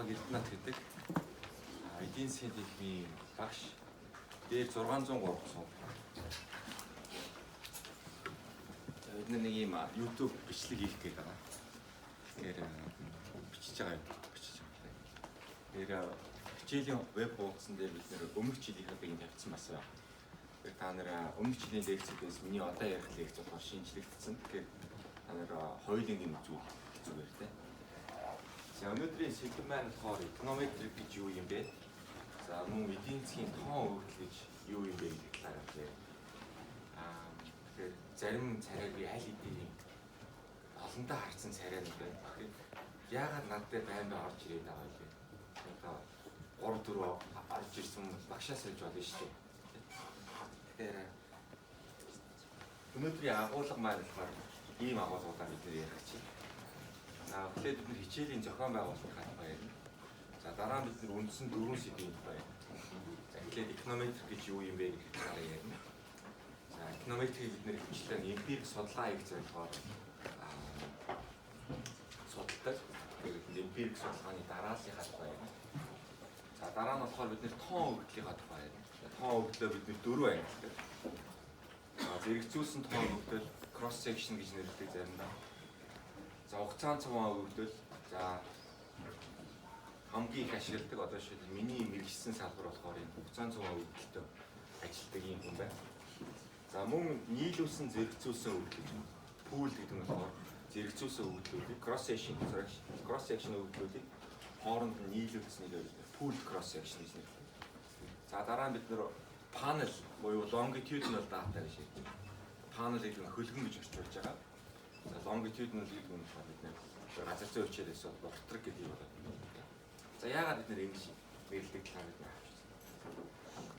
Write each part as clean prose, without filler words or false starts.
баг Эрдэнэт гэдэг эдийн засгийн техникийн багш дээр 603 сум. Бид нэг юм YouTube бичлэг хийх гээд байгаа. Тэгэхээр бичиж байгаа юм. Тэгэхээр хичээлийн веб хуудсан дээр бид нэр өмнөх жилийнхээ юм тавьсан басаа. Тэгэхээр та нар өмнөх жилийн лекцүүдээс миний одоо ярих лекц болохоор шинжлэгдсэн. Тэгэхээр та нар хоёулын юм зүйл зүгээр те. За өнөөдрийн сэдв маань болохоор эконометр гэж юу юм бэ? За мөн эдийн засгийн тоон өөрчлөл гэж юу юм бэ гэдэг талаар хэлээ. Тэгэхээр зарим царайг би аль хэдийн олондоо харсан царай нэг байна. Тэгэхээр яагаад над дээр баймаа орж ирээд байгаа юм бэ? Одоо 3-4 орж ирсэн багшаа сольж болно шүү дээ. Тэгэхээр өнөөдрийн агуулга маань болохоор ийм агуулгуудаар бид нэр ярих чинь. Тэгэхээр бид хичээлийн зохион байгуулалтын талаар ярина. За дараа нь бид үндсэн 4 сэдвийн талаар ярина. За эхлээд эконометр гэж юу юм бэ гэдэг талаар ярина. За эконометрийг бид хичээлээ эмпирик судалгаа хийх зорилгоор судалдаг. Тэгээд эмпирик судалгааны дарааллынхаа тухай ярина. За дараа нь болохоор бид тоон өгдлийнхаа тухай ярина. Тоон өгдлөө бид 4 ангилдаг. Зэрэгцүүлсэн тоон өгдөл cross section гэж нэрлэдэг заримдаа. За хугацаан цаваа өгдөл за хамгийн их ашигладаг одоо шил миний мэрэгчсэн салбар болохоор энэ хугацаан цаваа өгдөлтөд ажилладаг юм хүн байна. За мөн нийлүүлсэн зэрэгцүүлсэн өгдөл pool гэдэг нь болохоор зэрэгцүүлсэн өгдлүүдийг cross section өгдлүүдийг хооронд нь нийлүүлсэнийг pool cross section гэж нэрлэдэг. За дараа нь бид нэр panel буюу longitudinal data гэж хэлдэг. Panel-ыг хөлгөн гэж орчуулж байгаа. За longitudinal гэдэг нь болохоор бид нэр газар зүйн хичээлээс бол уртраг гэдэг юм байна. За яагаад бид нэр ингэж нэрлэдэг талаар бид харж байна.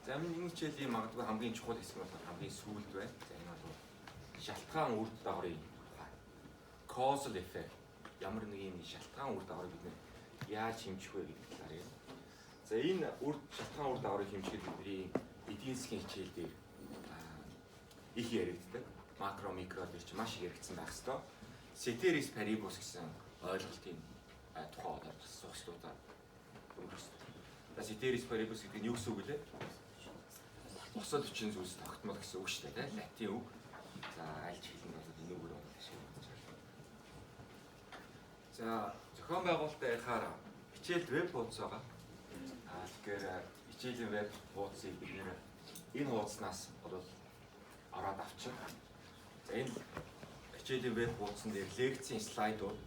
За энэ хичээлийн магадгүй хамгийн чухал хэсэг нь бол хамгийн сүүлд байна. За энэ бол шалтгаан үр дагаврын causal effect ямар нэг юм шалтгаан үр дагаврыг бид нэр яаж хэмжих вэ гэдэг талаар юм. За энэ шалтгаан үр дагаврыг хэмжихэд бидний эдийн засгийн хичээл дээр их яригддаг. Макро микро дээр ч маш их яригдсан байх ёстой. Ceteris paribus гэсэн ойлголтын тухай одоо асуугчдуудаа өнгөрсөн. За ceteris paribus гэдэг нь юу гэсэн үг вэ? Бусад хүчин зүйлс тогтмол гэсэн үг шүү дээ, латин үг. За альч хэлэнд бол энэ үгээр байна шиг байна. За зохион байгуулалтаа ярихаар хичээлд веб хуудас байгаа. Тэгэхээр хичээлийн веб хуудсыг бид энэ хуудаснаас бол ороод авчих. За энэ хичээлийн веб хуудсан дээр лекцийн слайдууд,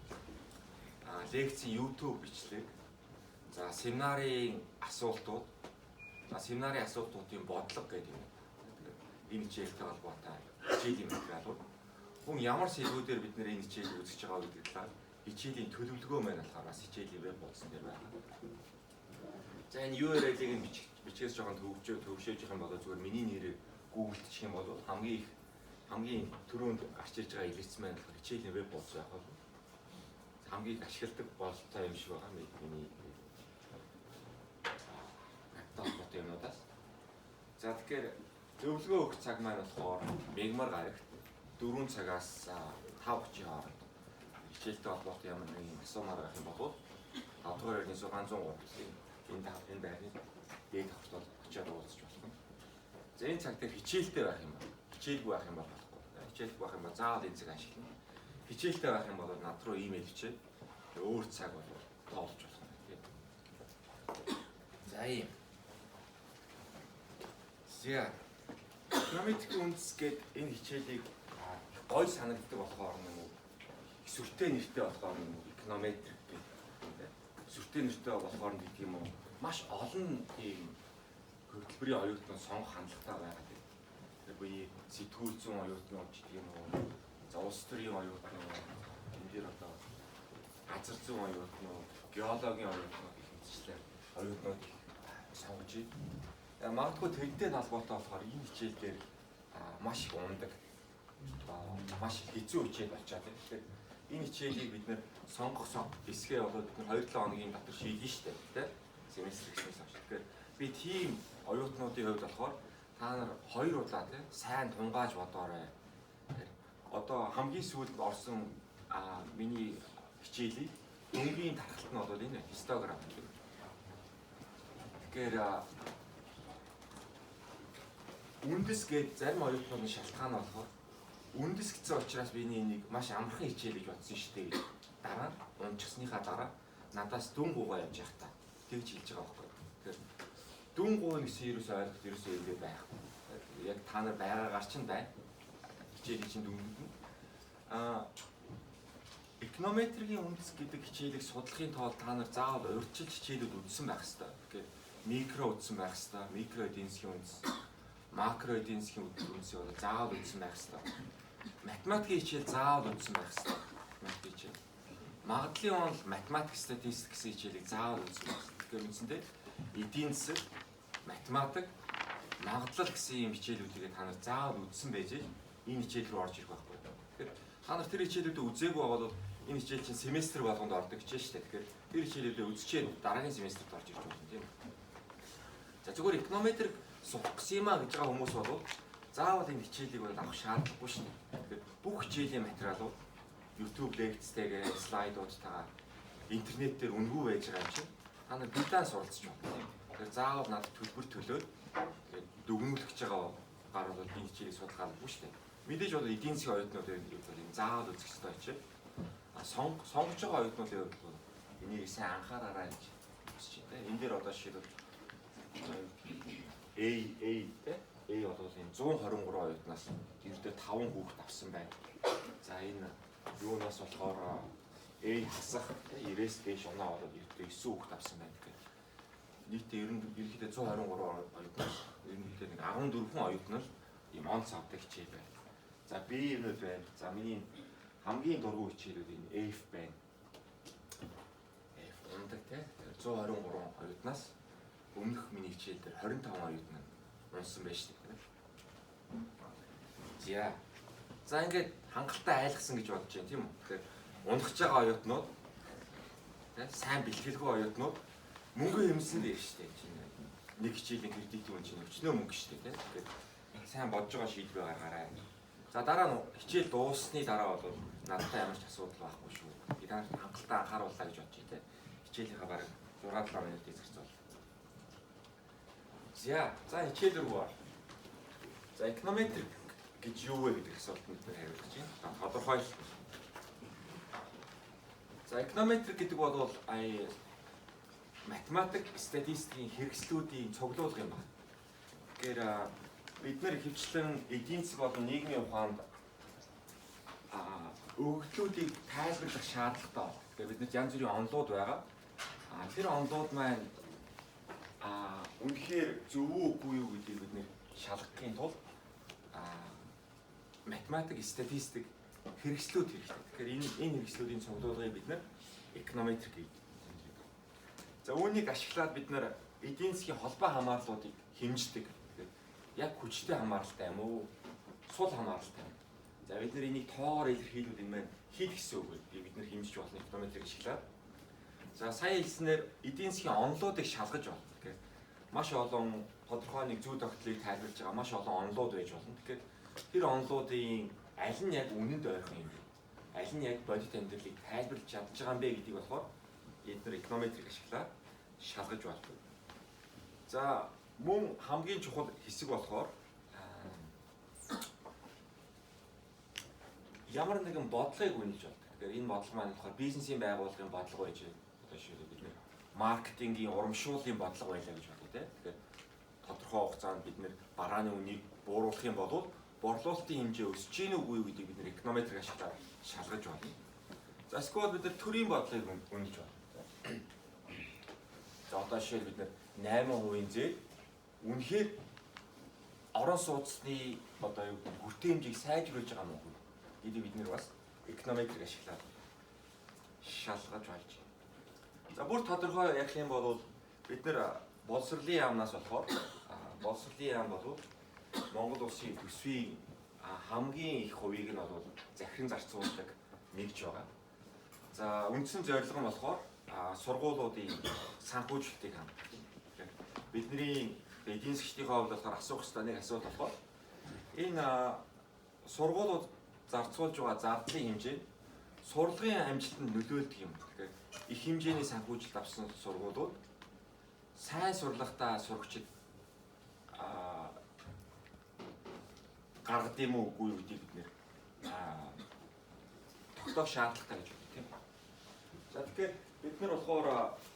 лекцийн YouTube бичлэг, за семинарын асуултууд, семинарын асуултуудын бодлого гэдэг юм. Энэ хичээлтэй холбоотой хичээлийн материалууд. Хүн ямар сэдвүүдээр бид нэр энэ хичээлийг үзэж байгаа гэдэг талаар хичээлийн төлөвлөгөө маань болохоор бас хичээлийн веб хуудсан дээр байна. За энэ URL-ийг нь бичгээс жоохон төвшөөж явах юм бол зүгээр миний нэрээр гуглдчих юм бол хамгийн түрүүнд гарч ирж байгаа илэрч маань хичээлийн веб хуудас байх бол хамгийн ашигладаг бололтой юм шиг байгаа миний лаптоптой юмудаас. За тэгэхээр зөвлөгөө өгөх цаг маань болохоор мегмар гарагт 4 цагаас 5:30 хооронд хичээлтэй холбоотой ямар нэг юм асуумаар байх юм бол 5 дугаар ярины 603 энэ байрны дээд хавтал очиад уулзч болох юм. За энэ цаг дээр хичээлтэй байх юм бол хичээлгүй байх юм бол болохгүй. Хичээлгүй байх юм бол заавал энэ цаг ашиглана. Хичээлтэй байх юм бол над руу имэйл бичээд өөр цаг бол тоолж болох юм тийм. За ийм. Зя. Эконометик үндэс гээд энэ хичээлийг гой санагддаг болохоор нэг сүртэй нэртэй болохоор нэг эконометр гэдэг. Сүртэй нэртэй болохоор гэдэг юм уу? Маш олон ийм хөтөлбөрийн оюутнууд сонгох хандлагатай байгаа гэдэг. Тэр буюу сэтгүүл зүйн оюутнууд гэдэг юм уу? За улс төрийн оюутнууд, энэ дээр одоо газар зүйн оюутнууд, геологийн оюутнууд гэх мэтчлэн оюутнууд сонгож байна. Магадгүй тэрнтэй холбоотой болохоор энэ хичээл дээр маш их ундаг. Маш хэцүү хичээл болчиход байна. Тэгэхээр энэ хичээлийг бид нэр сонгох эсгээ болоод бид 2-7 хоногийн дотор шийднэ шүү дээ, тийм семестр гэснээс хойш. Тэгэхээр би тийм оюутнуудын хувьд болохоор та нар 2 удаа тийм сайн тунгааж бодоорой. Одоо хамгийн сүүлд орсон миний хичээлийг Дөнгөний тархалт нь бол энэ хистограф гэдэг. Тэгэхээр үндэс гээд зарим оюутнуудын шалтгаан нь болохоор үндэс гэсэн учраас би энийг маш амархан хичээл гэж бодсон шүү дээ. Дараа нь унчихсныхаа дараа надаас дүн гуугаа явж явах та тэгж хэлж байгаа байхгүй. Тэгэхээр дүн гуй гэсэн ерөөсөө ойлголт ерөөсөө энэ байхгүй. Яг та нар байгаагаар ч байна. Хичээлийн чинь дүнгууд нь эконометрийн үндэс гэдэг хичээлийг судлахын тулд та нар заавал урьдчилан хичээлүүд үзсэн байх хэрэгтэй. Тэгэхээр микро үзсэн байх хэрэгтэй. Микро эдийн засгийн үндэс, макро эдийн засгийн үндэсийг бол заавал үзсэн байх хэрэгтэй. Математикийн хичээл заавал үзсэн байх хэрэгтэй. Математик хичээл. Магадлалын онол математик, статистик гэсэн хичээлийг заавал үзсэн байх хэрэгтэй. Тэгэхээр үндсэндээ эдийн засаг, математик, магадлал гэсэн юм хичээлүүдийг та нар заавал үзсэн байж энэ хичээл рүү орж ирэх байхгүй. Тэгэхээр та нар тэр хичээлүүдээ үзээгүй бол энэ хичээл чинь семестр болгонд ордог хичээл шүү дээ. Тэгэхээр тэр хичээлүүдээ үзчихээд дараагийн семестрт орж ирж болно тийм. За зүгээр эконометрик сурах гэсэн юм а гэж байгаа хүмүүс бол заавал энэ хичээлийг бол авах шаардлагагүй шүү дээ. Тэгэхээр бүх хичээлийн материалууд YouTube лекцтэйгээ, слайдуудтайгаа интернетээр үнгүй байж байгаа юм чинь та нар бидаа суралцж байна тийм. Тэгэхээр заавал надад төлбөр төлөөд дүгнүүлэх гэж байгаа гар бол энэ хичээлийг судлах албагүй шүү дээ. Мэдээж бол эдийн засгийн оюутнуудын хувьд бол заавал үзэх ёстой хичээл. Сонгож байгаа оюутнуудын хувьд бол энийг сайн анхаараарай гэж хүсэж байна. Энэ дээр одоо жишээлбэл A бол энэ 123 оюутнаас ердөө 5 хүүхэд авсан байна. За энэ юунаас болохоор A хасах 90-с дээш оноо болоод ердөө 9 хүүхэд авсан байна гэх. Нийтдээ ерөнхийдөө 123 оюутнаас ерөнхийдөө нэг 14 хүн оюутнал ийм онц авдаг хичээл байна. За B юунууд байна. За миний хамгийн дургүй хичээлүүд энэ F байна. F ундаг те 123 оюутнаас өмнөх миний хичээл дээр 25 оюутан унсан байж тээ. За ингээд хангалттай айлгсан гэж бодож байна тийм үү. Тэгэхээр унахж байгаа оюутнууд тийм сайн бэлтгэлгүй оюутнууд мөнгө хэмсэн дээр штэ чинь нэг хичээлийн кредит үн чинь өчнөө мөнгө штэ тийм. Тэгэхээр сайн бодож байгаа шийдвэр гаргаарай. За дараа нь хичээл дууссаны дараа бол надтай ямар ч асуудал байхгүй шүү. Би танарт хангалттай анхаарууллаа гэж бодож байна тийм. Хичээлийнхаа бараг 6-7 минутыг зарцуул. За хичээл рүү ор. За эконометрик гэж юу вэ гэдэг асуултанд бид хариулж байна. Тодорхойл. За эконометрик гэдэг бол математик, статистикийн хэрэгслүүдийн цуглуулга юм байна. Тэгэхээр бид нэр хөвчлэн эдийн засаг болон нийгмийн ухаанд өгөгдлүүдийг тайлбарлах шаардлагатай байна. Тэгэхээр бид янз бүрийн онолууд байгаа. Тэр онолууд маань үнэхээр зөв үгүй юу гэдгийг бид нэр шалгахын тулд математик, статистик хэрэгслүүд хэрэгтэй. Тэгэхээр энэ хэрэгслүүдийн цуглуулгыг бид нэр эконометрик гэж. За үүнийг ашиглаад бид нэр эдийн засгийн холбоо хамаарлуудыг хэмждэг. Яг хүчтэй хамааралтай юм уу? Сул хамааралтай юм. За бид нэр энийг тоогоор илэрхийлвэл энэ маань хил гэсэн үг үү? Бид нэр хэмжиж болно эконометрик ашиглаад. За сая хэлснээр эдийн засгийн онолуудыг шалгаж байна. Тэгэхээр маш олон тодорхой нэг зүй тогтолыг тайлбарлаж байгаа маш олон онолууд байж болно. Тэгэхээр тэр онолуудын аль нь яг үнэнд ойрхон юм бэ? Аль нь яг бодит амьдралыг тайлбарлаж чадж байгаа юм бэ гэдгийг болохоор эдгээр эконометрик ашиглаад шалгаж байна. За мөн хамгийн чухал хэсэг болохоор ямар нэгэн бодлогыг үнэлж байна. Тэгэхээр энэ бодлого маань болохоор бизнесийн байгууллагын бодлого байж одоо шийдэл бид нэр маркетингийн урамшууллын бодлого байлаа гэж бодъё те. Тэгэхээр тодорхой хугацаанд бид нэр барааны үнийг бууруулах юм бол борлуулалтын хэмжээ өсөж гин үгүй юу гэдгийг бид нэр эконометрик ашиглаад шалгаж байна. За эсвэл бид нэр төрийн бодлогыг үнэлж байна. За одоо жишээл бид нэр 8% зээл үнэхээр орон сууцны одоо юу хүртээ хэмжээг сайжруулж байгаа юм уу гэдгийг бид нэр бас эконометрик ашиглаад шалгаж болж байна. За бүр тодорхой ярих юм бол бид нэр боловсролын яамнаас болохоор боловсролын яам бол Монгол улсын төсвийн хамгийн их хувийг нь бол захиран зарцуулдаг нэгж байгаа. За үндсэн зорилго нь болохоор сургуулиудын санхүүжилтийг хангах. Бидний эдийн засгийн хувьд болохоор асуух ёстой нэг асуулт болохоор энэ сургуулиуд зарцуулж байгаа зардлын хэмжээ сурлагын амжилтанд нөлөөлдөг юм. Тэгэхээр их хэмжээний санхүүжилт авсан сургуулиуд сайн сурлагатай сурагчид гаргад юм уу үгүй юу гэдгийг бид нэр тогтоох шаардлагатай гэж байна тийм. За тэгэхээр бид нар болохоор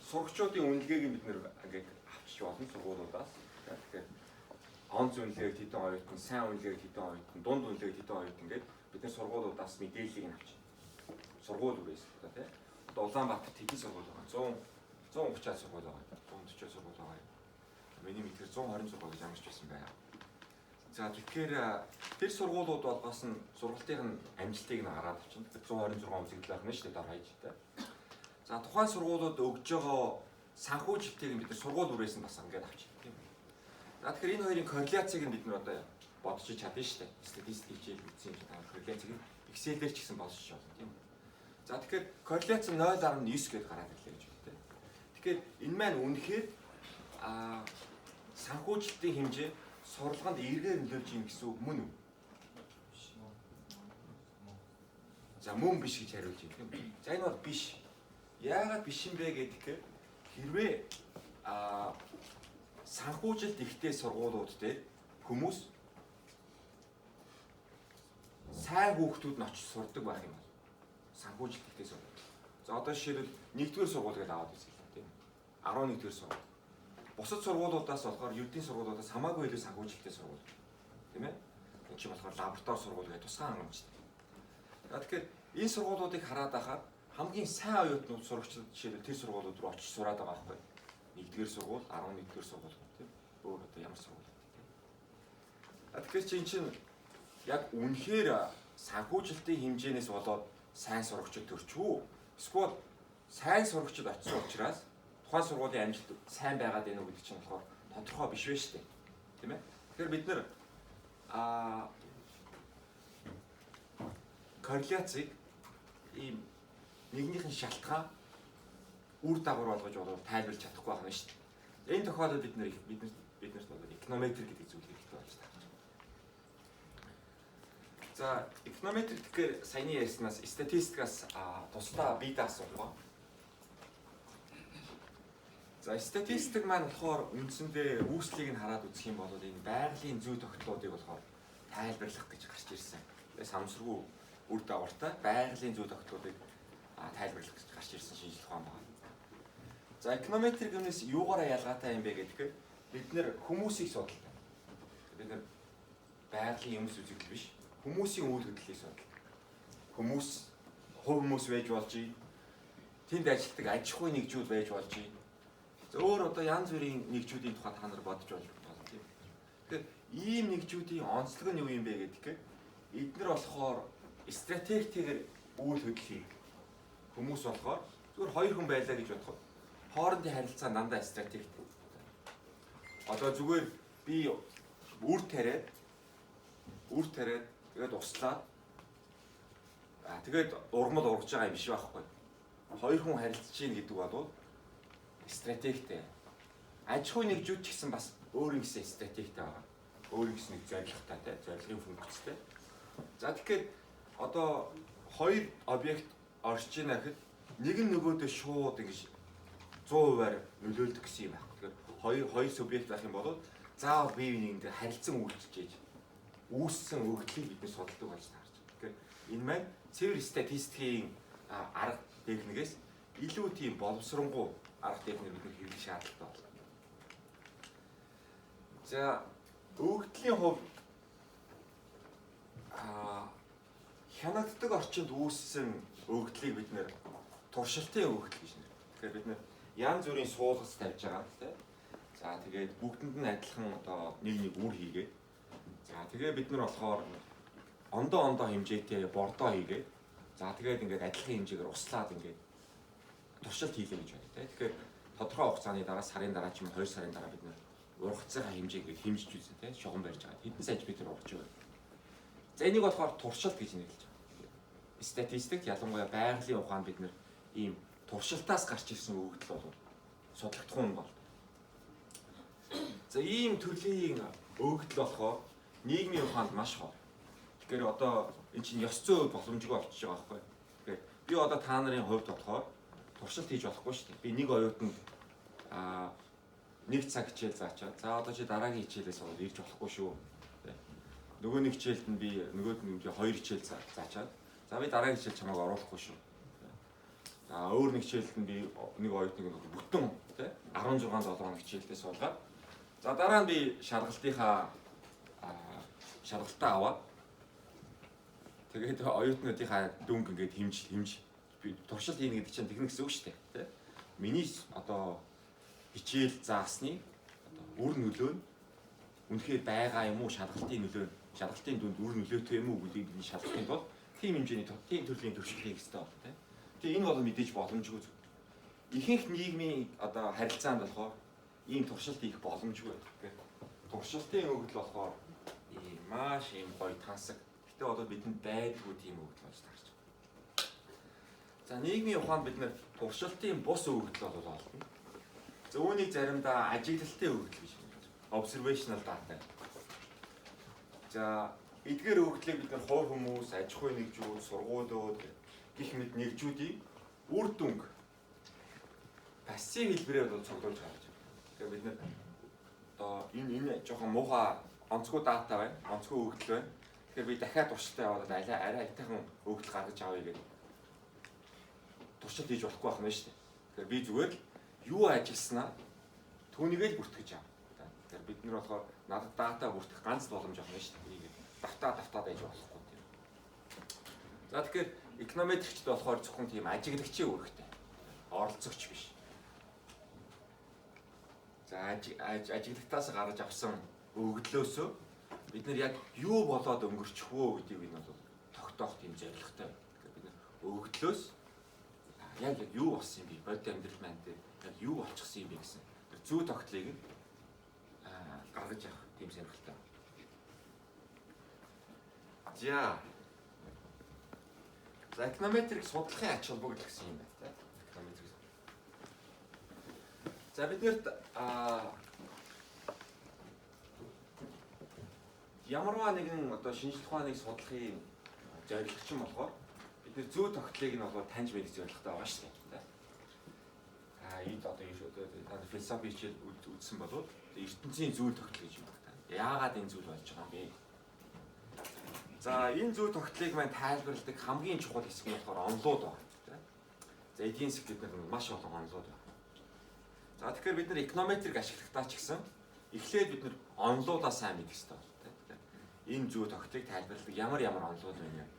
сурагчдын үнэлгээг бид нэр ингээд авчиж болно сургуулиудаас. Тэгэхээр онц үнэлгээг хэдэн оюутан, сайн үнэлгээг хэдэн оюутан, дунд үнэлгээг хэдэн оюутан ингээд бид нар сургуулиудаас мэдээллийг нь авчиж. Сургууль үрээс одоо тийм. Одоо Улаанбаатарт хэдэн сургууль байгаа? 130-аад сургууль байгаа. 140 сургууль байгаа. Миний мэдхээр 120 сургууль гэж амжиж байсан байна. За тэгэхээр тэр сургуулиуд болгоос нь сургалтын амжилтыг нь хараад авчихна. 126 үзэгдэл авах нь шүү дээ дор хаяжтай. За тухайн сургуулиуд өгж байгаа санхүүжилтийг бид нар сургууль үрээс нь бас ингээд авчихна тийм. За тэгэхээр энэ хоёрын корреляцийг нь бид нар одоо бодож чадна шүү дээ. Статистик хичээл үзсэн юм чинь корреляцийг Excel-ээр ч гэсэн болчих болно тийм. За тэгэхээр корреляц нь 0.9 гэдээ гараад ирлээ гэж байна тийм. Тэгэхээр энэ маань үнэхээр санхүүжилтийн хэмжээ сурлаганд эргээр нөлөөлж юм гэсэн үг мөн үү? За мөн биш гэж хариулж байна тийм. За энэ бол биш. Яагаад биш юм бэ гэдгээр хэрвээ санхүүжилт ихтэй сургуулиуд дээр хүмүүс сайн хүүхдүүд нь очиж сурдаг байх юм бол санхүүжилт ихтэй сургууль. За одоо жишээлбэл 1-р сургууль гэдээ аваад үзье тийм. 11-р сургууль. Бусад сургуулиудаас болохоор ердийн сургуулиудаас хамаагүй илүү санхүүжилттэй сургууль. Тийм ээ? Энэ чинь болохоор лаборатори сургууль гэдэг тусгай хангамжтай. Тэгэхээр энэ сургуулиудыг хараад байхад хамгийн сайн оюутнууд сурагчид жишээлбэл тэр сургуулиуд руу очиж сураад байгаа байхгүй. 1-р сургууль, 11-р сургууль тийм. Өөр одоо ямар сургууль тийм. Тэгэхээр чинь яг үнэхээр санхүүжилтийн хэмжээнээс болоод сайн сурагчид төрчихөө. Эсвэл сайн сурагчид очсон учраас тухайн сургуулийн амжилт сайн байгаад байна уу гэдэг чинь болохоор тодорхой биш вэ шүү дээ. Тийм ээ? Тэгэхээр бид нэр корреляцийг ийм нэгнийхэн шалтгаан үр дагавар болгож болов тайлбарлаж чадахгүй байна шүү дээ. Энэ тохиолдолд бид нарт бол эконометр гэдэг зүйл хэрэгтэй болж байна. За эконометр гэхээр саяны ярьснаас статистикаас тусдаа бие даасан ба. За статистик маань болохоор үндсэндээ үүслийг нь хараад үзэх юм бол энэ байгалийн зүй тогтолцоодыг болохоор тайлбарлах гэж гарч ирсэн. Тэгээ самсргүй үр дагавартай байгалийн зүй тогтолцоодыг тайлбарлах гэж гарч ирсэн шинжилгээ ухаан байна. За эконометр гэнээс юугаараа ялгаатай юм бэ гэдгээр бид нэр хүмүүсийг судалдаг. Бид нэр байгалийн юмс үзэгдэл биш. Хүмүүсийн үйл хөдлөлийг судалдаг. Хүмүүс хувь хүмүүс байж болж ий. Тэнд ажилладаг аж ахуйн нэгжүүд байж болж ий. Өөр одоо янз бүрийн нэгжүүдийн тухай та нар бодож байна тийм. Тэгэхээр ийм нэгжүүдийн онцлог нь юу юм бэ гэдгээр эдгээр болохоор стратегитэйгээр үйл хөдлөлийг хүмүүс болохоор зөвхөн хоёр хүн байлаа гэж бодоход хоорондын харилцаа дандаа стратегтэй. Одоо зүгээр би үр тариад тэгээд услаад тэгээд ургамал ургаж байгаа юм биш байхгүй. Хоёр хүн харилцаж ийн гэдэг бол стратегтэй. Аж ахуйн нэгжүүд ч гэсэн бас өөр юм гэсэн стратегтэй байгаа. Өөр юм гэсэн зорилготой, зорилгын функцтэй. За тэгэхээр одоо хоёр объект орж ийн гэхэд нэг нь нөгөөдөө шууд ингэж 100%-аар нөлөөлдөг гэсэн юм байна. Тэгэхээр хоёр субъект байх юм бол заавал бие биенийгээ харилцан үйлчилж үүссэн өгдлийг бид судалдаг болж таарч. Тэгэхээр энэ маань цэвэр статистикийн арга техникээс илүү тийм боловсронгуй арга техник бидний хэрэглэх шаардлагатай байна. За өгдлийн хувьд хянагддаг орчинд үүссэн өгдлийг бид нэр туршилтын өгдөл гэж нэр. Тэгэхээр бид нэр янз бүрийн суулгац тавьж байгаа тийм. За тэгээд бүгдэнд нь адилхан одоо нэг үр хийгээд. За тэгээ бид нар болохоор ондоо хэмжээтэй бордоо хийгээд. За тэгээд ингээд адилхан хэмжээгээр услаад ингээд туршилт хийлээ гэж байна тийм. Тэгэхээр тодорхой хугацааны дараа сарын дараа ч юм 2 сарын дараа бид нэр ургацсныхаа хэмжээгээ хэмжиж үзье тийм. Шугам барьж байгаа. Хэдэн сая бид нар ургаж байгаа. За энийг болохоор туршилт гэж нэрлэж байгаа. Статистикт ялангуяа байгалийн ухаанд бид нэр ийм туршилтаас гарч ирсэн өгөгдөл бол судлагдах юм бол. За ийм төрлийн өгөгдөл болохоор нийгмийн ухаанд маш хол. Тэгэхээр одоо энэ чинь ёс зүй боломжгүй болчихж байгаа байхгүй. Тэгэхээр би одоо та нарын хувьд болохоор туршилт хийж болохгүй шүү дээ. Би нэг оюутанд нэг цаг хичээл заачаад за одоо чи дараагийн хичээлээс ороод ирж болохгүй шүү. Нөгөө нэг хичээлд нь би нөгөөд нь хоёр хичээл заачаад за би дараагийн хичээл чамайг оруулахгүй шүү. За өөр нэг хичээлд нь би нэг оюутныг бүтэн тий 16 7 хичээлдээ суулгаад за дараа нь би шалгалтынхаа шалгалтаа аваад тэгээд оюутнуудынхаа дүнг ингээд хэмж би туршилт хийнэ гэдэг чинь техник гэсэн үг шүү дээ тий. Миний одоо хичээл заасны үр нөлөө нь үнэхээр байгаа юм уу шалгалтын нөлөө шалгалтын дүнд үр нөлөөтэй юм уу гэдгийг би шалгахын тулд тийм хэмжээний тийм төрлийн туршилт хийх хэрэгтэй байна тий. Тэгээ энэ бол мэдээж боломжгүй. Ихэнх нийгмийн одоо харилцаанд болохоор ийм туршилт хийх боломжгүй. Туршилтын өгөгдөл болохоор маш ийм гоё тансаг. Гэтэ одоо бидэнд байдгүй тийм өгөгдөл болж таарч байна. За нийгмийн ухаанд бид нэр туршилтын бус өгөгдөл бол олно. За үүнийг заримдаа ажиглалтын өгөгдөл гэж байна. Observational data. За эдгээр өгөгдлийг бид нэр хувь хүмүүс, аж ахуйн нэгжүүд, сургуулиуд гэх мэт нэгжүүдийн үр дүнг пассив хэлбэрээр бол цуглуулж гаргаж байна. Тэгэхээр бид нэр одоо энэ жоохон муухай онцгой дата байна, онцгой өгөгдөл байна. Тэгэхээр би дахиад туршилтаа яваад арай айтайхан өгөгдөл гаргаж авъя гэдэг туршилт хийж болохгүй байх нь шүү дээ. Тэгэхээр би зүгээр юу ажилласнаа түүнийгээ л бүртгэж авах. Тэгэхээр бид нар болохоор надад дата бүртгэх ганц боломж авах нь шүү дээ. Давтаа байж болохгүй тийм. За тэгэхээр эконометрикчд болохоор зөвхөн тийм ажиглагчийн үүрэгтэй. Оролцогч биш. За ажиглагтаас гаргаж авсан өгөгдлөөсөө бид нар яг юу болоод өнгөрчих вэ гэдгийг энэ бол тогтоох тийм зорилготой. Тэгэхээр бид нар өгөгдлөөс яг юу болсон юм бэ? Бодит амьдрал маань дээр яг юу болчихсон юм бэ гэсэн зүй тогтлыг гаргаж авах тийм сонирхолтой. За эконометрик судлахын ач холбогдол гэсэн юм байна. Эконометрик. За биднэрт ямарваа нэгэн одоо шинжлэх ухааныг судлахын зорилго чинь болохоор бид нэр зүй тогтлыг нь болоо таньж мэдэх зорилготой байгаа шүү дээ. Энд одоо философи хичээл үзсэн болоод ертөнцийн зүй тогтол гэж юм байна. Яагаад энэ зүйл болж байгаа юм бэ? За энэ зүй тогтлыг маань тайлбарладаг хамгийн чухал хэсэг нь болохоор онолууд байна. За эдийн засаг бид нар маш олон онолууд байна. За тэгэхээр бид нар эконометрик ашиглахдаа ч гэсэн эхлээд бид нар онолуудаа сайн мэдэх хэрэгтэй байна. Энэ зүй тогтлыг тайлбарладаг ямар онолууд байна юм.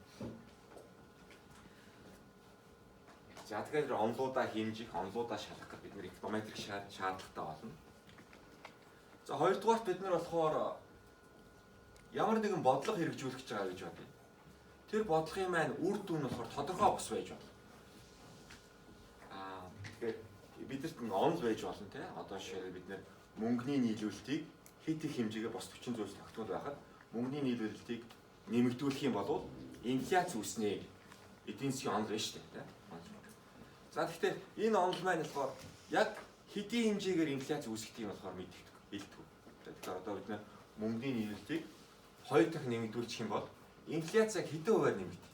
За тэгэхээр онолуудаа хэмжих, онолуудаа шалгах гэж бид нар эконометрик шаардлагатай болно. За хоёрдугаарт бид нар болохоор ямар нэгэн бодлого хэрэгжүүлэх гэж байгаа гэж бодъё. Тэр бодлогын маань үр дүн нь болохоор тодорхой бус байж болно. Тэгэхээр бидэрт нэг онол байж болно те. Одоо жишээлбэл бид нэр мөнгөний нийлүүлэлтийг хэд их хэмжээгээр бос хүчин зүйлс тогтмол байхад мөнгөний нийлүүлэлтийг нэмэгдүүлэх юм бол инфляц үүснэ. Эдийн засгийн онол байна шүү дээ. За тэгэхээр энэ онол маань болохоор яг хэдийн хэмжээгээр инфляц үүсгэх юм болохоор мэддэг. Тэгэхээр одоо бид нэр мөнгөний нийлүүлэлтийг 2 дахин нэмэгдүүлчих юм бол инфляцийг хэдэн хувиар нэмэгдэх.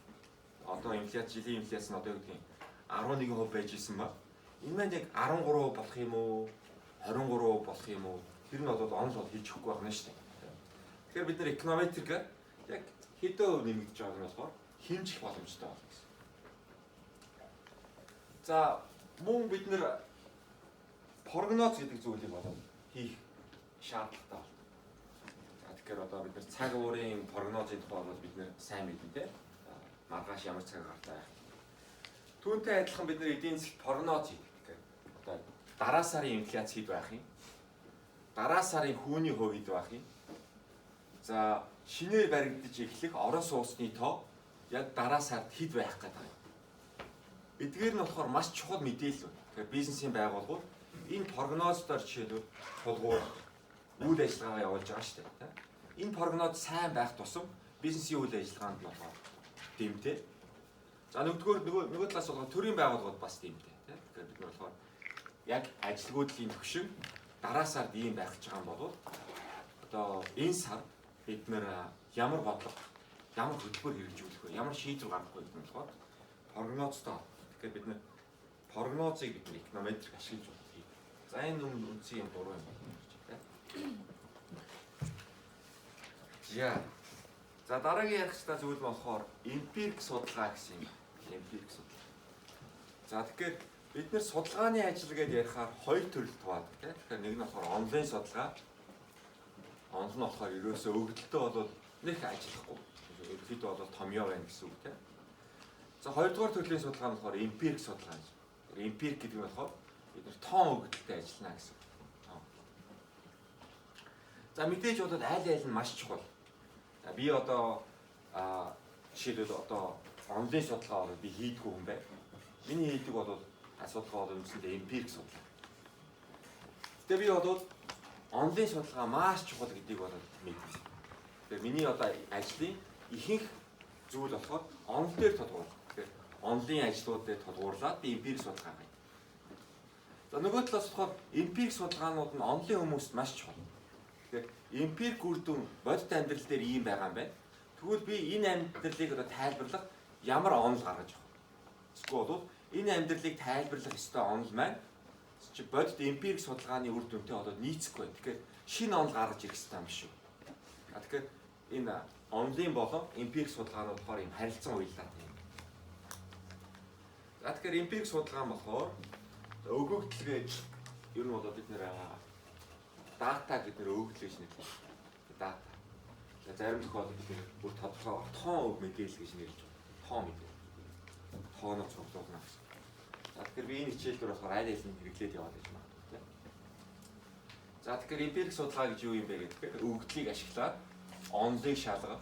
Одоо жилийн инфляц нь одоо гэдэг нь 11% байж исэн ба энэ маань яг 13% болох юм уу? 23% болох юм уу? Тэр нь бол онол бол хийж өгөхгүй байна шүү дээ. Тэгэхээр бид нар эконометрик яг хэдэн хувь нэмэгдэж байгааг нь болохоор хэмжих боломжтой байна гэсэн. За мөн бид нар прогноз гэдэг зүйлийг болоод хийх шаардлагатай байна. Тэгэхээр одоо бид нар цаг уурын прогнозын тухай бол бид нар сайн мэднэ те. Маргааш ямар цаг гартай байх. Түүнтэй адилхан бид нар эдийн засгт прогноз хийдэг. Тэгэхээр одоо дараа сарын инфляц хэд байх юм? Дараа сарын хүүний хувь хэд байх юм? За шинээр баригдаж эхлэх орон сууцны тоо яг дараа сард хэд байх гэдэг юм. Эдгээр нь болохоор маш чухал мэдээлэл байна. Тэгэхээр бизнесийн байгууллагууд энэ прогнозоор жишээлбэл тулгуур үйл ажиллагаагаа явуулж байгаа шүү дээ. Энэ прогноз сайн байх тусам бизнесийн үйл ажиллагаанд болохоор дэмтэй. За нөгөө талаас болохоор төрийн байгууллагууд бас дэмтэй. Тэгэхээр бид нар болохоор яг ажилгүйдлийн төвшин дараа сард ийм байх гэж байгаа юм бол одоо энэ сар бид нэр ямар бодлого, ямар хөтөлбөр хэрэгжүүлэх вэ, ямар шийдвэр гаргах вэ гэдэг нь болохоор прогнозтой. Тэгэхээр бид нэр прогнозыг бид эконометрик ашиглаж болдог. За энэ үндсийн юм 3 юм байна. За. За дараагийн ярихчдаа зүйл болохоор эмпирик судалгаа гэсэн юм. Эмпирик судалгаа. За тэгэхээр бид нэр судалгааны ажил гэдээ ярихаар хоёр төрөлд хаваадаг тийм. Тэгэхээр нэг нь болохоор онлайн судалгаа. Онл нь болохоор ерөөсөө өгдөлтөө болоод нэг ажиллахгүй. Ерөөдөө бол томьёо байна гэсэн үг тийм. За хоёрдугаар төрлийн судалгаа нь болохоор эмпирик судалгаа гэж. Эмпирик гэдэг нь болохоор бид нэр тоон өгдөлтөд ажиллана гэсэн. За мэдээж бол аль нь маш чухал. Би одоо жишээлбэл одоо онлайн судалгаа би хийдгүү юм байна. Миний хийдэг бол асуудал бол үндсэндээ эмпирик судалгаа. Тэгээ би бол онлайн судалгаа маш чухал гэдгийг бол мэддэг. Тэгээ миний одоо ажлын ихэнх зүйл болохоор онл дээр тодгуур. Тэгэхээр онлайн ажлууд дээр тодгуурлаад би эмпирик судалгаа хийдэг. За нөгөө талаас болохоор эмпирик судалгаанууд нь онлайн хүмүүст маш чухал. Тэгэхээр эмпирик үр дүн бодит амьдрал дээр ийм байгаа юм байна. Тэгвэл би энэ амьдралыг одоо тайлбарлах ямар онл гаргаж авах. Эсвэл бол энэ амьдралыг тайлбарлах ёстой онл маань чи бодит эмпирик судалгааны үр дүнтэй болоод нийцэхгүй байна. Тэгэхээр шинэ онл гаргаж ирэх ёстой юм шүү. Тэгэхээр энэ онлын болон эмпирик судалгаанууд болохоор юм харилцан уялдаад байна. За тэгэхээр эмпирик судалгаа нь болохоор өгөгдлгээд ер нь бол бид нэр дата гэдэг нэр өгөгдөл гэж нэрлэдэг. Дата. Зарим тохиолдолд бид бүр тодорхой тоон үг мэдээлэл гэж нэрлэж байна. Тоон мэдээлэл. Тооноо цуглуулна гэсэн. За тэгэхээр би энэ хичээлдэр болохоор аль аль нь хэрэглээд яваад гэж магадгүй тийм. За тэгэхээр эмпирик судалгаа гэж юу юм бэ гэхээр өгөгдлийг ашиглаад онлыг шалгах,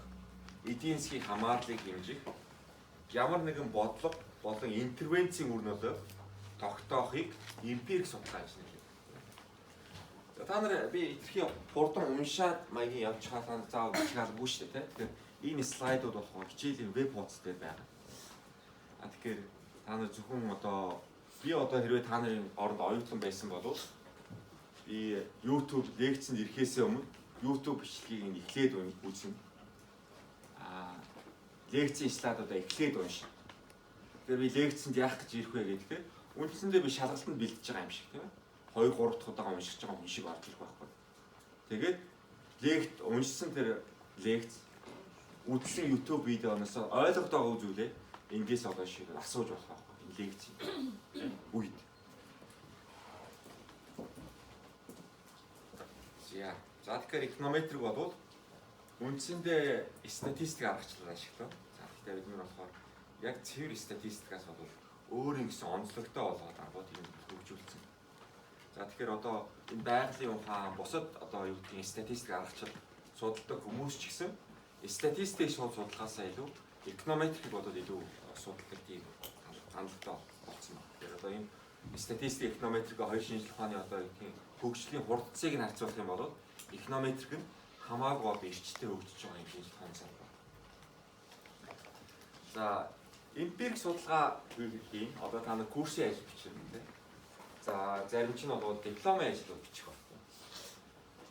эдийн засгийн хамаарлыг хэмжих, ямар нэгэн бодлого болон интервенцийн үр нөлөө тогтоохыг эмпирик судалгаа гэж нэрлэдэг. За та нар би итгэхийн хурдан уншаад маягийн явж хаалаа заавал бичгaalгүй шүү дээ тийм. Тэгэхээр энэ слайдууд болохоор хичээлийн веб хуудас дээр байна. Тэгэхээр та нар зөвхөн одоо би одоо хэрвээ та нарын оронд оюутан байсан бол би YouTube лекцэнд ирэхээс өмнө YouTube бичлэгийг нь эхлээд үзнэ. Лекцийн слайдуудаа эхлээд уншина. Тэгэхээр би лекцэнд яах гэж ирэх вэ гэхээр үндсэндээ би шалгалтанд бэлдэж байгаа юм шиг тийм ээ. 2 3 дахь удаа уншиж байгаа юм шиг орж ирэх байхгүй. Тэгээд лекц уншсан тэр лекц үзсэн YouTube видеоноос ойлгоод байгаа зүйлээ эндээс одоо шиг асууж болох байхгүй. Энэ лекцийн үед. За тэгэхээр эконометрик болвол үндсэндээ статистик аргачлал ашиглав. За тэгэхээр бид нар болохоор яг цэвэр статистикаас бол өөрийн гэсэн онцлогтой болгоод аргуудыг хөгжүүлсэн. За тэгэхээр одоо энэ байгалийн ухаан бусад одоо юу гэдгийг статистик аргачлал судалдаг хүмүүс ч гэсэн статистикийг шууд судалгаасаа илүү эконометрик болоод илүү судалдаг тийм хандлагатай болсон байна. Тэгэхээр одоо энэ статистик эконометрикийн хоёр шинжлэх ухааны одоо юу гэдгийг хөгжлийн хурдцыг нь харьцуулах юм бол эконометрик нь хамаагүй гол эрчтэй хөгжиж байгаа юм шинжлэх ухааны салбар. За эмпирик судалгаа хийх одоо та нар курсын ажил бичнэ тийм. За зарим ч нь бол дипломын ажлууд бичих байна.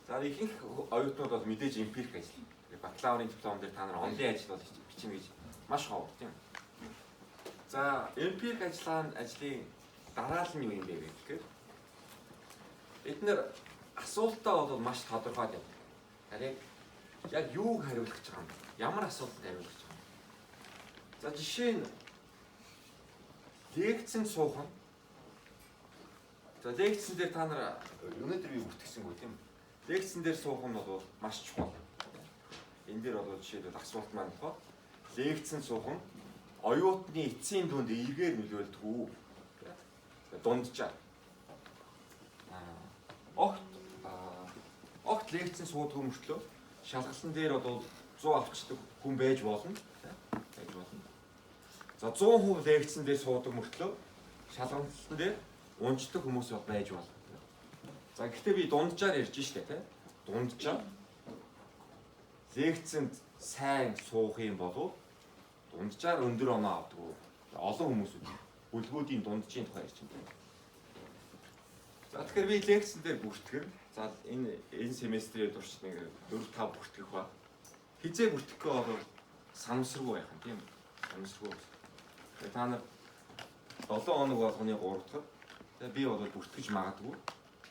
За ихэнх оюутнууд бол мэдээж эмпирик ажил. Бакалаврын диплом дээр та нар онлайн ажил бол бичнэ гэж маш ховор тийм. За эмпирик ажлын дараалал нь юу юм бэ гэхээр бид нэр асуултаа бол маш тодорхой юм. Тэгэхээр яг юуг хариулах гэж байгаа юм бэ? Ямар асуултанд хариулах гэж байгаа юм? За жишээ нь лекцэнд суух нь. За лекцэн дээр та нар өнөөдөр би бүртгэсэнгүй тийм. Лекцэн дээр суух нь бол маш чухал. Энэ дээр бол жишээлбэл асуулт маань болохоор лекцэн суух нь оюутны эцсийн дүнд эргээр нөлөөлдөг үү? Дунджаа. Огт лекцэн суудаг мөртлөө шалгалтын дээр бол 100 авчдаг хүн байж болно. Байж болно. За 100% лекцэн дээр суудаг мөртлөө шалгалтын дээр унждаг хүмүүс бол байж болно. За гэхдээ би дунджаар ярьж штэ тий. Дунджаа лекцэнд сайн суух юм бол дунджаар өндөр оноо авдаг уу? Олон хүмүүс бүлгүүдийн дунджийн тухай ярьж байна. За тэгэхээр би лекцэн дээр бүртгэр. За энэ семестрийн турш нэг 4 5 бүртгэх ба. Хизээ бүртгэхгүй бол санамсаргүй байх юм тийм. Санамсаргүй. Тэгээ та нар 7 хоног болгоны 3 дахь би бол бүртгэж магадгүй.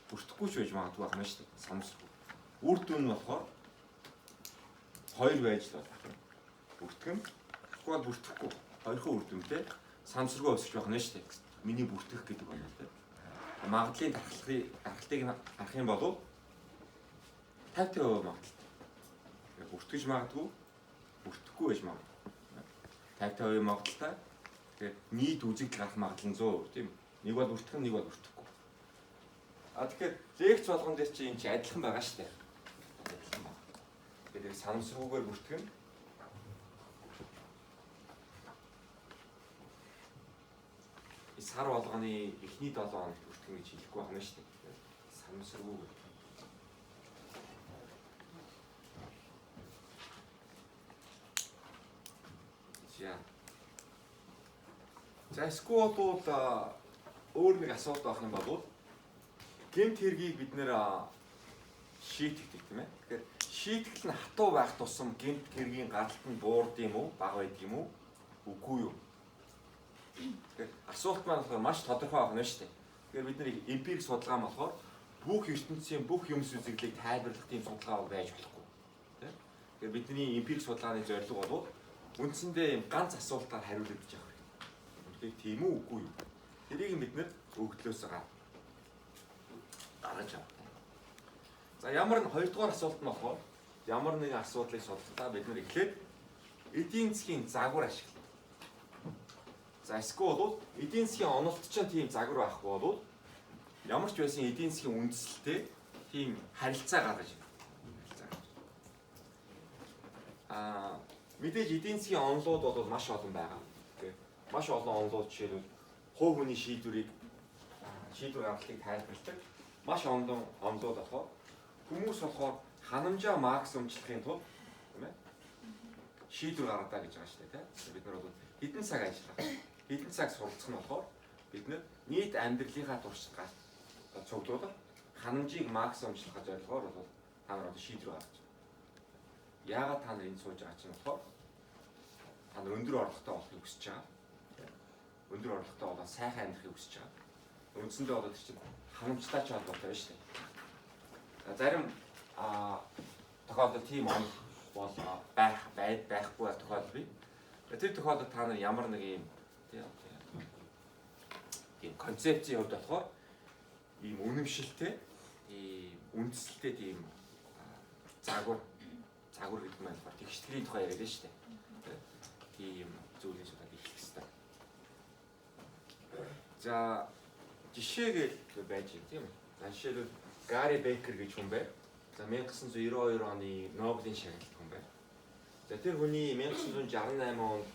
Бүртгэхгүй ч байж магадгүй байна шүү дээ. Санамсаргүй. Үр дүн нь болохоор 2 байж л байна. Бүртгэн. Тэгвэл бүртгэхгүй. Хоёрхан үр дүнтэй санамсаргүй өсөж байна шүү дээ. Миний бүртгэх гэдэг байна л дээ. Магадлалын дархлыг харах юм бол 50% магадaltaй. Бүртгэж магадгүй, бүртгэхгүй байж магадгүй. 50% магадaltaй. Тэгэхээр нийт үзэгдэл гарах магадлал нь 100% тийм үү? Нэг бол бүртгэх, нэг бол бүртгэхгүй. Тэгэхээр лекц болгон дээр чи энэ чи адилхан байгаа шүү дээ. Адилхан байна. Тэгэхээр санамсаргүйгээр бүртгэх нь сар болгоны эхний 7 хоногт бүртгэх гэж хэлэхгүй байна шүү дээ. Санамсаргүйгээр. За эсвэл бол өөр нэг асуудал байх юм бол гэмт хэргийг бид нэр шийтгэдэг тийм ээ. Тэгэхээр шийтгэл нь хатуу байх тусам гэмт хэргийн гаралт нь буурд юм уу, бага байд юм уу, үгүй юу? Тэгэхээр асуулт маань болохоор маш тодорхой байна шүү дээ. Тэгэхээр бид нэр эмпирик судалгаа нь болохоор бүх ертөнцийн бүх юмс үзэгдлийг тайлбарлах тийм судалгаа байж болохгүй. Тийм. Тэгэхээр бидний эмпирик судалгааны зорилго бол үндсэндээ юм ганц асуултаар хариулж өгч явах. Үнэхээр тийм үү үгүй юу? Тэрийг бид нэр өгдлөөс гаргаж авах. За ямар нэг хоёрдугаар асуулт нь болохоор ямар нэгэн асуудлыг судлахтаа бид нэр эхлээд эдийн засгийн загвар ашиглана. За эсвэл бол эдийн засгийн онолтчийн тийм загвар байхгүй бол ямар ч байсан эдийн засгийн үндэслэлтэй тийм харилцаа гаргаж байна. Мэдээж эдийн засгийн онолууд бол маш олон байгаа. Маш олон онолууд жишээлбэл хувь хүний шийдвэр гаргалтыг тайлбарладаг. Маш олон онолууд болохоор хүмүүс болохоор ханамжаа максимумчлахын тулд тийм ээ шийдвэр гаргадаг гэж байгаа шүү дээ тийм. Бид нар бол хэдэн цаг ажиллах, хэдэн цаг суралцах нь болохоор бид нар нийт амьдралынхаа туршлагаар цуглуулах ханамжийг максимумчлах зорилгоор бол та нар одоо шийдвэр гаргаж байна. Яагаад та нар энд сууж байгаа чинь болохоор та нар өндөр орлоготой болохыг хүсэж байгаа. Өндөр орлоготой болоод сайхан амьдрахыг хүсэж байгаа. Үндсэндээ бол чинь ханамжтай ч холбоотой байна шүү дээ. Зарим тохиолдолд тийм онол бол байхгүй тохиолдол бий. Тэр тохиолдолд та нар ямар нэг юм тийм концепцийн хувьд болохоор ийм үнэмшилтэй, ийм үндэслэлтэй тийм загвар гэдэг нь болохоор тэгштгэлийн тухай яриад шүү дээ. Тийм зүйлээс удаад эхлэх хэрэгтэй. За жишээгээ байж тийм үү? Жишээлбэл Гари Бейкер гэж хүн байна. За 1992 оны Нобелийн шагналт хүн байна. За тэр хүний 1968 онд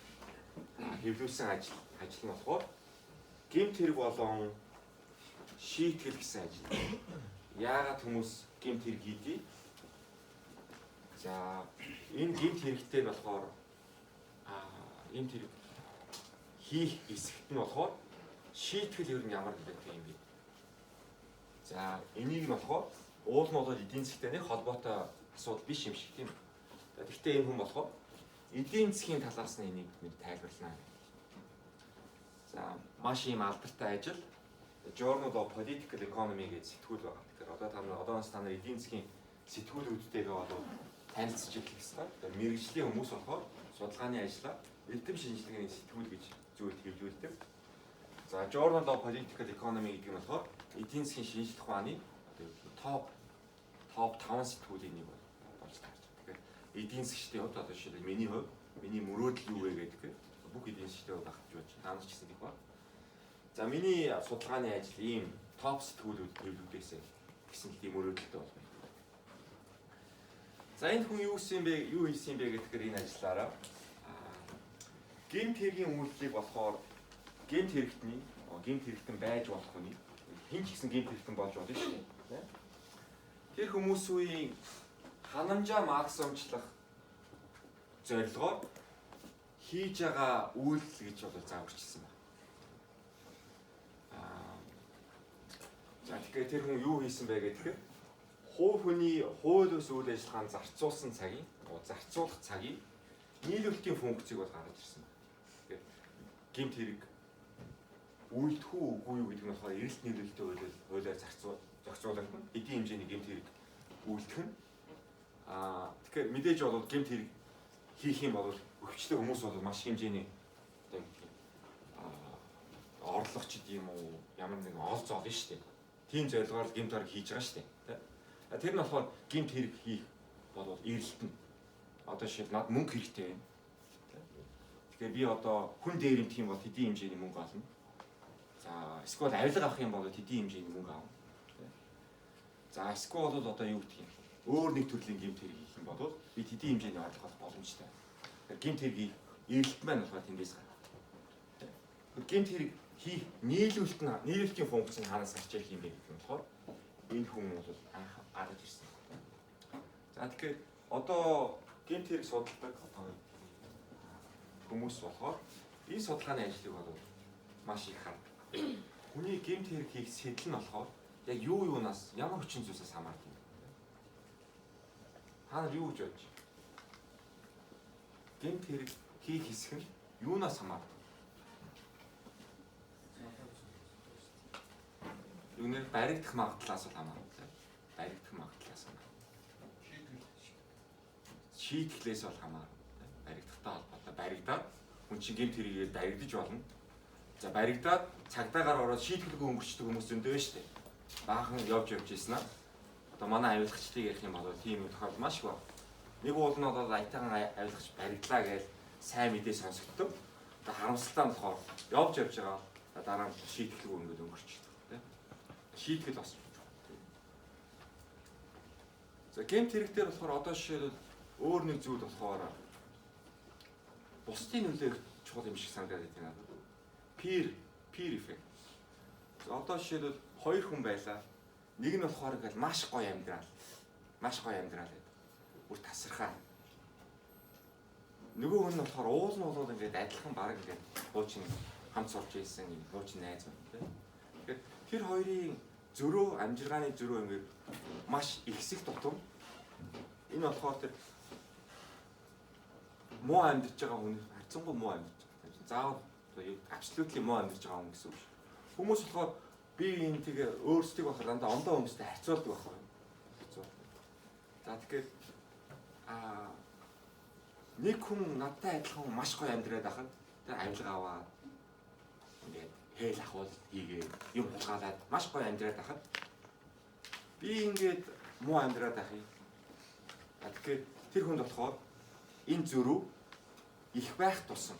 хэвлүүлсэн ажил нь болохоор гэмт хэрэг болон шийтгэл гэсэн ажил. Яагаад хүмүүс гэмт хэрэг хийдэг? За энэ гэмт хэрэгтэй болохоор гэмт хэрэг хийх эсрэгт нь болохоор шийтгэл ер нь ямар гэдэг юм бэ? За энийг нь болохоор уул нь бол эдийн засгтай нэг холбоотой асуудал биш юм шиг тийм. Гэхдээ энэ хүн болохоор эдийн засгийн талаас нь энийг бид тайлбарлана. За маш ийм алдартай ажил Journal of Political Economy гэж сэтгүүл байгаа. Тэгэхээр одоос та нар эдийн засгийн сэтгүүлүүдтэйгээ бол танилцж ирэх хэрэгтэй. Мэргэжлийн хүмүүс болохоор судалгааны ажлаа эрдэм шинжилгээний сэтгүүл гэж зүйл хэвлүүлдэг. За Journal of Political Economy гэдэг нь болохоор эдийн засгийн шинжилгээ ухааны топ 5 сэтгүүлийн нэг болж таарч. Тэгэхээр эдийн засгийн хувьд одоо жишээлбэл миний хувьд миний мөрөөдөл юу вэ гэдэг бүх эдийн засгийн хувьд багтж байж байна. Таамаг ч гэсэн их ба. За миний судалгааны ажил ийм топ сэтгүүлүүд хэвлүүлдэгсэн гэсэн тийм мөрөөдөлтэй байна. За энэ хүн юу хийсэн бэ гэхээр энэ ажиллаараа гэмт хэргийн үйлдэлийг болохоор гэмт хэрэгтэн байж болох хүний хэн ч гэсэн гэмт хэрэгтэн болж болно шүү дээ. Тэр хүмүүсийн ханамжаа максимумчлах зорилгоор хийж байгаа үйлдэл гэж бол зааварчилсан байна. За тэгэхээр тэр хүн юу хийсэн бэ гэхээр хувь хүний хууль бус үйл ажиллагаанд зарцуулсан цагийн зарцуулах цагийг нийлүүлэлтийн функцийг бол гаргаж ирсэн байна. Тэгэхээр гэмт хэрэг үйлдэхүү үгүй юу гэдэг нь болохоор эрэлт нийлүүлэлтийн хуулиар зохицуулагдана. Эдийн хэмжээний гэмт хэрэг үйлдэх нь. Тэгэхээр мэдээж бол гэмт хэрэг хийх юм бол өвчтэй хүмүүс бол маш хэмжээний орлого ч гэдэм үү ямар нэгэн олж олно шүү дээ. Тийм зорилгоор гэмт хэрэг хийж байгаа шүү дээ. Тэр нь болохоор гэмт хэрэг хийх бол эрэлт нь. Одоо жишээ над мөнгө хэрэгтэй байна. Тэгэхээр би одоо хүн дээр юм гэх юм бол хэдийн хэмжээний мөнгө олно. За эсвэл авилга авах юм бол хэдийн хэмжээний мөнгө авна. За эсвэл бол одоо юу гэх юм өөр нэг төрлийн гэмт хэрэг хийх юм бол би хэдийн хэмжээний орлого олох боломжтой. Тэгэхээр гэмт хэргийг эрэлт маань болохоор тэндээс гарна. Гэмт хэрэг хийх нийлүүлэлтийн функц нь хаанаас гарч ирэх юм бэ гэх юм болохоор энэ хүн бол анх гарч ирсэн. За тэгэхээр одоо гэмт хэрэг судалдаг хүмүүс болохоор энэ судалгааны ажлыг бол маш их хардаг. Хүний гэмт хэрэг хийх сэтэл нь болохоор яг юунаас ямар хүчин зүйлсээс хамаардаг юм. Та нар юу гэж бодож байна? Гэмт хэрэг хийх хэсэг нь юунаас хамаардаг? Юунээр баригдах магадлалаас хамаардаг. Баригдах магадлалаас хамаардаг. Шийтгэлээс бол хамаардаг. Баригдахтай холбоотой. Баригдаад хүн чинь гэмт хэрэгээр баригдаж болно. За баригдаад цагдаагаар ороод шийтгэлгүй өнгөрчдөг хүмүүс зөндөө шүү дээ. Баахан явж ирсэн аа. Одоо манай авилгачдыг ярих юм бол тийм тохиол маш их байна. Нэг уул нь бол аятайхан авилгач баригдлаа гэж сайн мэдээ сонсогддог. Одоо харамсалтай нь болохоор явж байгаа дараа нь шийтгэлгүй өнгөд өнгөрчдөг. Шийтгэл бас. За гэмт хэрэг дээр болохоор одоо жишээлбэл өөр нэг зүйл болохоор бусдын нөлөө чухал юм шиг санагдаад байна. Peer effect. Одоо жишээлбэл хоёр хүн байлаа. Нэг нь болохоор ингээл маш гоё амьдрал. Маш гоё амьдрал гэдэг. Бүр тасархаа. Нөгөө хүн нь болохоор уул нь болоод ингээд адилхан баг ингээд хуучин хамт сурч ийсэн юм хуучин найз байна. Тэгэхээр тэр хоёрын зөрөө амжиргааны зөрөө ингээд маш ихсэх тутам энэ болохоор тэр муу амьдарч байгаа хүн харьцангуй муу амьдарч байгаа. Заавал абсолютли муу амьдарч байгаа хүн гэсэн үг. Хүмүүс болохоор би энэ тэгээ өөрсдийг болохоор дандаа ондоо хүмүүстэй харьцуулдаг байхгүй. За тэгэхээр нэг хүн надтай адилхан маш гоё амьдраад байхад тэр авилга аваад ингээд хээл ахуул хийгээ юм хулгайлаад маш гоё амьдраад байхад би ингээд муу амьдраад байх юм. Тэгэхээр тэр хүнд болохоор энэ зөрүү их байх тусам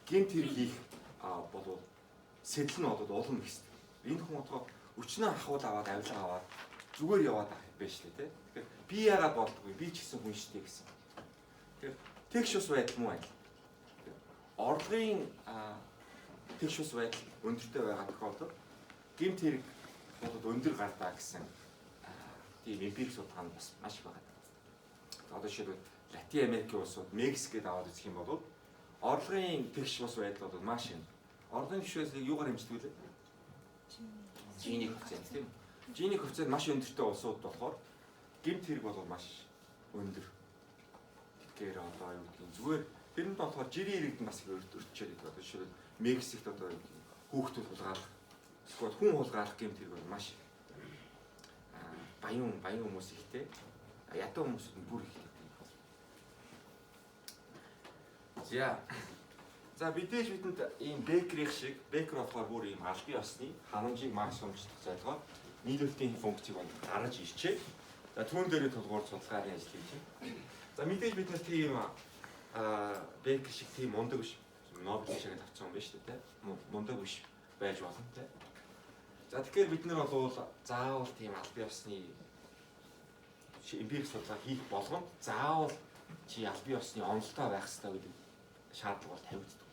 гэмт хэрэг хийх болов сэтэл нь болоод улам ихсдэг. Энэ хүн болохоор өчнөө ахуул аваад авилга аваад зүгээр яваад байх юм байна шүү дээ. Тэгэхээр би яагаад болдгоо би ч гэсэн хүн шүү дээ гэсэн. Тэгэхээр тэгш ус байдал муу адил. Орлогын тэгш ус байдал өндөртэй байгаа тохиолдолд гэмт хэрэг болоод өндөр гардаа гэсэн тийм эмпирик судалгаа нь бас маш их байгаа. Одоо жишээлбэл Латин Америкийн улсууд Мексикэд аваад үзэх юм бол орлогын тэгш ус байдал бол маш юм. Орлогын тэгш байдлыг юугаар хэмждэг вэ? Жиний коэффициент тийм. Жиний коэффициент маш өндөртэй улсууд болохоор гэмт хэрэг бол маш өндөр. Тэгэхээр одоо юу гэдэг нь зүгээр тэрэнд болохоор жирийн иргэд нь бас их өртчээд байдаг. Одоо жишээлбэл Мексикт одоо хүүхдүүд хулгайлах эсвэл хүн хулгайлах гэмт хэрэг бол маш баян хүмүүс ихтэй. Ядуу хүмүүсүүд нь бүр ихтэй. За бидээж бидэнд ийм бекерийн шиг бекер болохоор бүр ийм албан ёсны ханамжийг максимумчлах зорилгоор нийлүүлэлтийн функцийг гаргаж ирчээ. За түүн дээрээ тулгуур судалгааны ажил хийж байна. За мэдээж бид нар тийм бекер шиг тийм мундаг биш. Нобелийн шагнал авсан юм байна шүү дээ. Мундаг биш байж болно те. За тэгэхээр бид нар бол заавал тийм албан ёсны эмпирик судалгаа хийх болгоно. Заавал чи албан ёсны онолтой байх хэрэгтэй гэдэг шаардлага бол тавигддаг.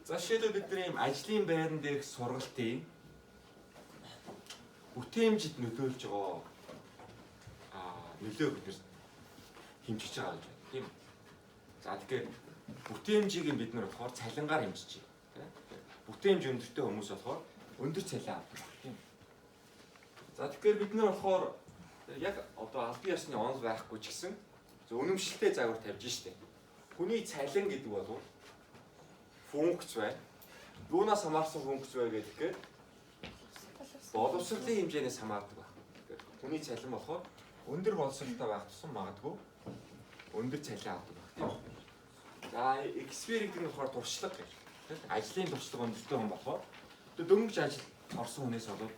За жишээлбэл бид нар ийм ажлын байран дээрх сургалтын бүтээмжид нөлөөлж байгаа нөлөө бид нар хэмжиж байгаа гэж байна. Тийм. За тэгэхээр бүтээмжийг бид нар болохоор цалингаар хэмжиж байна. Бүтээмж өндөртэй хүмүүс болохоор өндөр цалин авдаг. Тийм. За тэгэхээр бид нар болохоор яг одоо албан ёсны онол байхгүй ч гэсэн үнэмшилтэй загвар тавьж штэ. Хүний цалин гэдэг бол функц байна. юунаас хамаарсан функц вэ гэхээр боловсролын хэмжээнээс хамаардаг байна. Хүний цалин болохоор өндөр боловсролтой байх тусам магадгүй өндөр цалин авдаг байх тийм. За XP гэдэг нь болохоор туршлага гэх. Ажлын туршлага өндөртэй хүн болохоор дөнгөж ажил орсон хүнээс болоод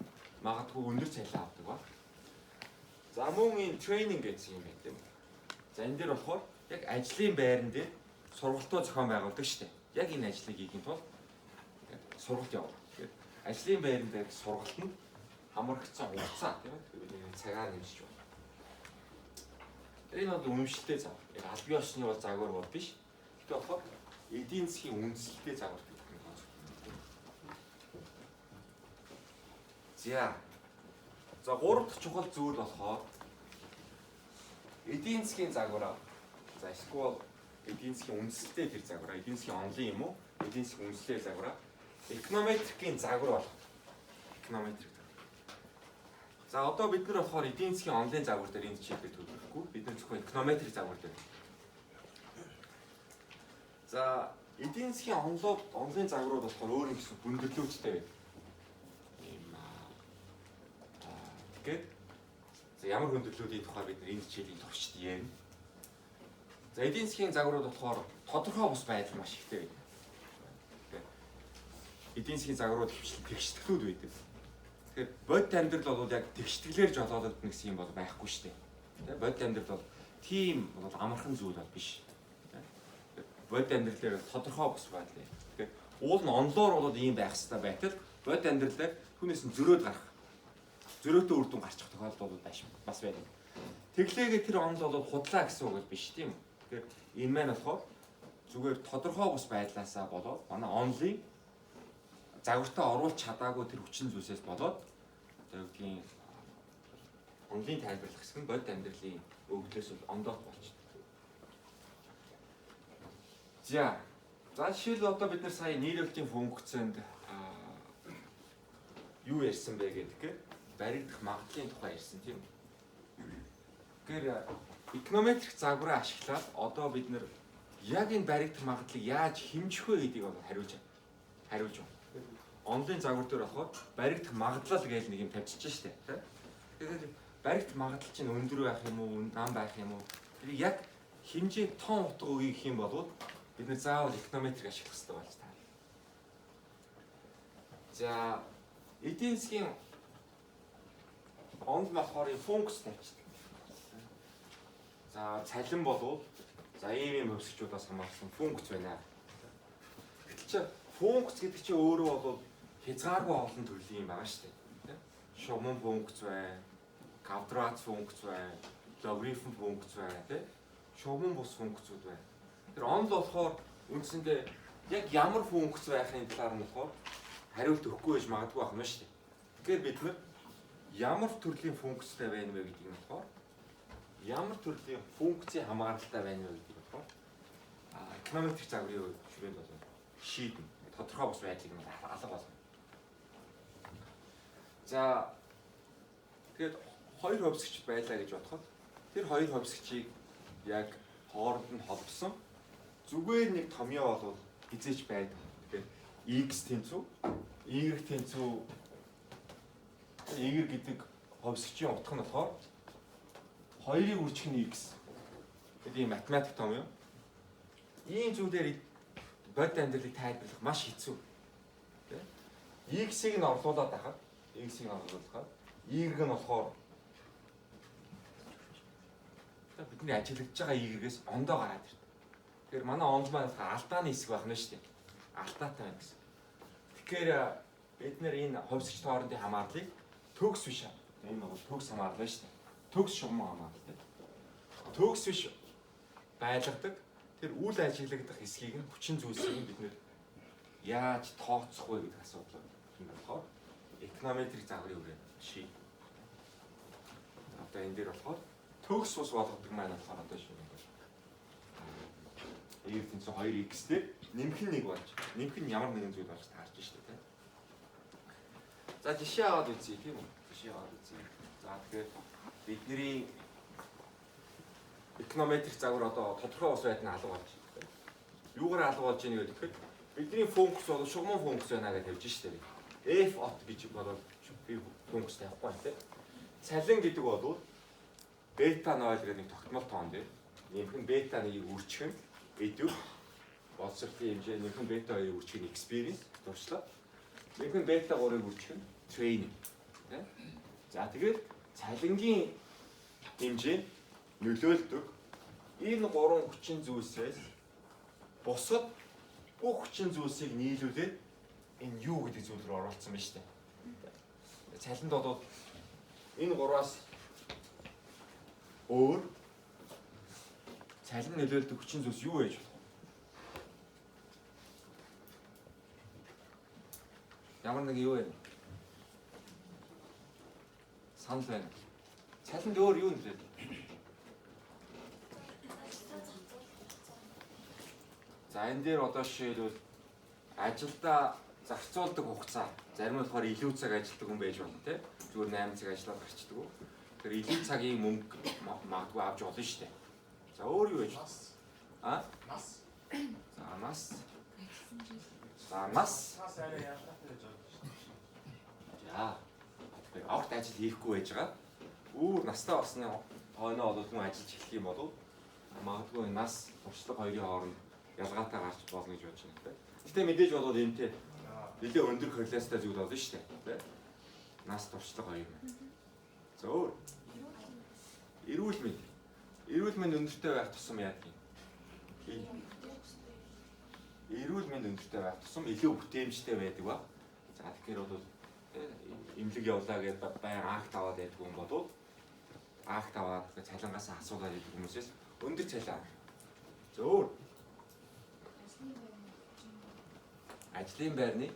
магадгүй өндөр цалин авдаг баг. За мөн энэ тренинг гэсэн юм байна тийм. За энэ дээр болохоор яг ажлын байран дээр сургалтын зохион байгуулдаг шүү дээ. Яг энэ ажлыг хийхин тулд сургалт явуулдаг. Тэгэхээр ажлын байран дээр сургалт нь хамрагдсан хугацаа тийм ээ. Цагаар нэмж байна. Энэ бол үнэмшилтэй зав. Яг аль бие осны бол загвар бол биш. Гэтэл болохоор эдийн засгийн үндэслэлтэй загвар гэдэг юм байна. За гурав дахь чухал зүйл болохоор эдийн засгийн загвараа. За эсвэл эдийн засгийн үндэслэлтэй тэр загвараа, эдийн засгийн онлын юм уу? Эдийн засгийн үндэслэлтэй загвараа эконометрикийн загвар болох. Эконометрик. За одоо бид нар болохоор эдийн засгийн онлын загвар дээр энэ жишээлбэл төлөвлөхгүй. Бид нар зөвхөн эконометрик загвар дээр. За эдийн засгийн онлын загварууд болохоор өөр юм гэсэн хүндрэлүүдтэй байдаг. Тэгээд за ямар хүндрэлүүдийн тухай бид нар энэ жишээлийг туршид ярина. За эдийн засгийн загварууд болохоор тодорхой бус байдал маш ихтэй байдаг. Эдийн засгийн загварууд хвчлэн тэгшдэглүүд байдаг. Тэгэхээр бодит амьдрал бол яг тэгшдэглээр жолоодогдно гэсэн юм бол байхгүй шүү дээ. Тэ бодит амьдрал бол тийм бол амархан зүйл бол биш. Бодит амьдралаар тодорхой бус байдал. Тэгэхээр уул нь онлоор бол ийм байх хэрэгтэй байтал бодит амьдралаар хүнээс нь зөрөөтэй үр дүн гарчих тохиолдол бол бас байдаг. Тэглээгээ тэр онл бол худлаа гэсэн үг биш тийм үү? Тэгэхээр энэ маань болохоор зүгээр тодорхой бус байдлаасаа болоод манай онлын загвартаа оруулах чадаагүй тэр хүчин зүйлсээс болоод одоо үгдгийн онлын тайлбарлах хэсэг нь бодит амьдралын өгдлөөс ондоот болчихдог. За жишээл одоо бид нар сая нийлүүлэлтийн функцэнд юу ярьсан бэ гэдгээр баригдах магадлалын тухай ярьсан тийм. Тэгэхээр эконометрик загвараа ашиглаад одоо бид нар яг энэ баригдах магадлалыг яаж хэмжих вэ гэдгийг бол хариулж байна. Онлын загвар дээр болохоор баригдах магадлал гэж нэг юм тавьчихж штэ. Тэгэхээр баригдах магадлал чинь өндөр байх юм уу, нам байх юм уу? Тэр яг хэмжээ тон утга өгье гэх юм бол бид нар заавал эконометрик ашиглах хэрэгтэй болж таа. За эдийн засгийн онл болохоор функц тавьчихдаг. За цалин болвол за ийм хөвсгчүүдээс хамаарсан функц байна. Гэтэл чи функц гэдэг чинь өөрөө бол хязгааргүй олон төрлийн юм байгаа шүү дээ. Шуман функц бай, квадрат функц бай, логарифм функц бай, тий? Шуман бус функцүүд бай. Тэр онл болохоор үндсэндээ яг ямар функц байхын талаар нь болохоор хариулт өгөхгүй байж магадгүй байна шүү дээ. Тэгэхээр бид нар ямар төрлийн функцтэй байна вэ гэдгийг нь болохоор ямар төрлийн функцийн хамааралтай байна вэ гэдгийг болохоор эконометрик загварын шүрэнд бол шийднэ. Тодорхой бус байдлыг нь алга болгоно. За тэгээд хоёр хөвсгч байлаа гэж бодоход тэр хоёр хөвсгчийг яг хооронд нь холбосон зүгээр нэг томьёо бол хизээч байдаг. Тэгэхээр x тэнцүү, y тэнцүү y гэдэг ховсгчийн утга нь болохоор 2-ыг үржих нь x гэдэг ийм математик томьёо. Ийм зүйлээр бодит амьдралыг тайлбарлах маш хэцүү. X-ийг нь орлуулад байхад x-ийг нь орлуулахад y-г нь болохоор бидний ажиглагдж байгаа y-гээс ондоо гараад ирдэг. Тэгэхээр манай онд маань алдааны хэсэг байх нь шүү дээ. Алдаатай байна гэсэн. Тэгэхээр бид нэр энэ ховсгч хоорондын хамаарлыг төгс биш. Энэ бол төгс хамаарлаа шүү дээ. Төгс шугам хамаарлаа. Төгс биш байлгадаг. Тэр үл ажиглагдах хэсгийг нь хүчин зүйлсийг нь бид нэр яаж тооцох вэ гэдэг асуудал юм болохоор эконометрик загварын үрээ ший. Одоо энэ дээр болохоор төгс ус болгодог маань болохоор одоо шүү. Y тэнцүү 2x дээр нэмэх нь 1 болж. Нэмэх нь ямар нэгэн зүйл болж таарч шүү дээ. За жишээ аваад үзье тийм үү? Жишээ аваад үзье. За тэгэхээр бидний эконометрик загвар одоо тодорхой ус байдал нь алга болж байна. Юугаар алга болж байна гэхээр бидний функц бол шугамн функц байна гэж тавьж штэ. F от гэж бодоод би функц тавихгүй тийм. Цалин гэдэг бол бета 0 гэдэг нэг тогтмол тоон дээр нэмэх нь бета 1-ийг үржих нь идэв боловсролын хэмжээ нэмэх нь бета 2-ыг үржих нь experience туршлага. Нэмэх нь бета 3-ыг үржих нь training. Тийм. За тэгээд цалингийн хэмжээ нөлөөлдөг энэ гурван хүчин зүйлсээс бусад бүх хүчин зүйлсийг нийлүүлээд энэ юу гэдэг зүйл рүү оруулсан байна шүү дээ. Цалинд бол энэ гураас өөр цалин нөлөөлдөг хүчин зүйлс юу вэ? Ямар нэг юу вэ? Санал байна. Цалинд өөр юу нөлөөлдөг? За энэ дээр одоо жишээлбэл ажилдаа зарцуулдаг хугацаа зарим нь болохоор илүү цаг ажилладаг хүн байж болно тийм. Зүгээр 8 цаг ажиллаад гарчдаг. Тэгэхээр илүү цагийн мөнгө магадгүй авч болно шүү дээ. За өөр юу вэ? А? Нас. За нас. За нас. Нас арай ялгаатай байж болно шүү дээ. За. Тэгэхээр огт ажил хийхгүй байж байгаа. Өөр настай болсны хойноо бол хүн ажиллаж эхлэх юм бол магадгүй нас туршлага хоёрын хооронд ялгаатай гарч болно гэж бодож байна. Гэтэ мэдээж бол энэтэй нэлээ өндөр класстай зүйл болно шүү дээ. Нас туршлага хоёр юм. За өөр. Эрүүл мэнд. Эрүүл мэнд өндөртэй байх тусам яадаг юм? Эрүүл мэнд өндөртэй байх тусам илүү бүтээмжтэй байдаг ба. За тэгэхээр бол эмнэлэг явлаа гэж баян акт аваад байдаг хүн бодвол акт аваад цалингаас асуулаад байдаг хүмүүсээс өндөр цалин авах. За өөр. Ажлын байрны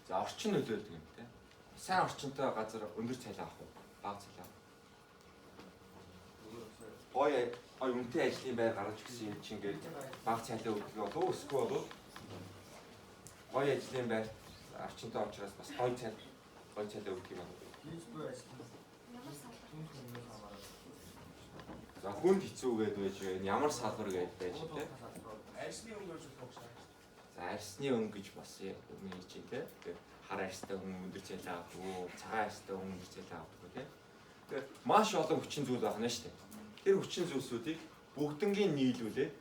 за орчин нөлөөлдөг юм тийм. Сайн орчинтой газар өндөр цалин авах уу? Бага цалин авах. Гоё үнэтэй ажлын байр гаргаж өгсөн юм чинь ингээд бага цалин өгөх болов уу? Эсвэл бол гоё ажлын байр орчинтой учраас бас гоё цалин өгөх юм байна. За хүнд хэцүү гэдэг байж ямар салбар гэж байж тийм. Ажлын өнгө гэж бодох. За арьсны өнгө гэж бас юм чинь тийм. Хар арьстай хүн өндөр цалин авдаг, цагаан арьстай хүн өндөр цалин авдаг тийм. Тэгэхээр маш олон хүчин зүйл байна шүү дээ. Тэр хүчин зүйлсүүдийг бүгднгийн нийлүүлээд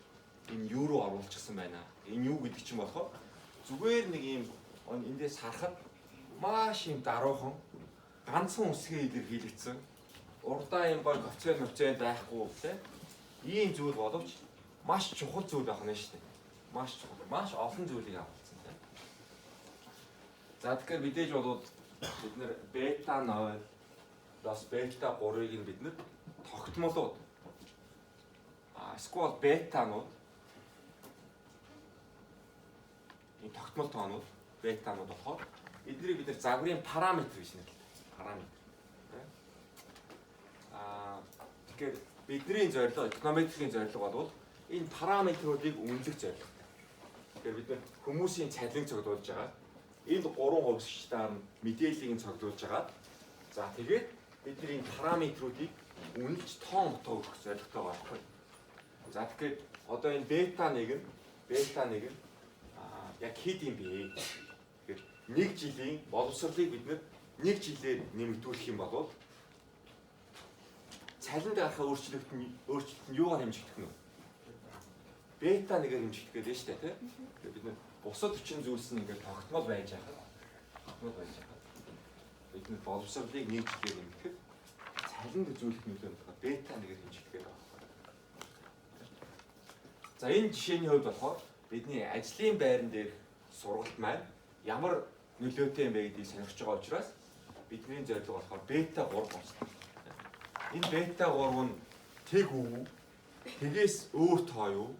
энэ юу руу оруулчихсан байна. Энэ юу гэдэг чинь болохоо зүгээр нэг юм эндээс харахад маш юм даруухан ганцхан үсгээ илэрхийлэгдсэн урдаа юм гой кофе байхгүй тийм. Ийм зүйл боловч маш чухал зүйл байна шүү дээ. Маш чухал, маш олон зүйлийг авалцсан тийм. За тэгэхээр мэдээж болоод бид нэр бета 0 бас бета 3-ыг нь бид нэр тогтмолууд эсвэл бетанууд энэ тогтмол тоонууд бетанууд болохоор эднийг бид нэр загварын параметр гэж нэрлэдэг. Параметр. Тэгэхээр бидний зорилго, эконометрийн зорилго бол энэ параметруудыг үнэлэх зорилготой. Тэгэхээр бид нэр хүмүүсийн цалин цогцолж байгаа. Энд 3 хувьсгчдаар мэдээллийг цогцолж байгаа. За тэгээд бид нар энэ параметруудыг үнэлж тоон өгөх зорилготой байна. За тэгэхээр одоо энэ бета 1 яг хэд юм бэ? Тэгэхээр 1 жилийн боловсролыг бид нэр 1 жилээр нэмэгдүүлэх юм бол цалинд гарах өөрчлөлт нь юугаар хэмжигдэх нь вэ? Бета 1-ээр хэмжигдэх гэдэг нь шүү дээ, тийм. Тэгэхээр бид нэр бусад хүчин зүйлс нь ингээд тогтмол байж байгаа. Бид нэр боловсролыг 1 жилээр нэмэхэд цалинд үзүүлэх нөлөө нь бета 1-ээр хэмжигдэх гэдэг байна. За энэ жишээний хувьд болохоор бидний ажлын байран дээр сургалт маань ямар нөлөөтэй юм бэ гэдгийг сонирхож байгаа учраас бидний зорилго болохоор бета 3 болчихсон. Энэ бета 3 нь тэг үү? Тэгээс өөр тоо юу?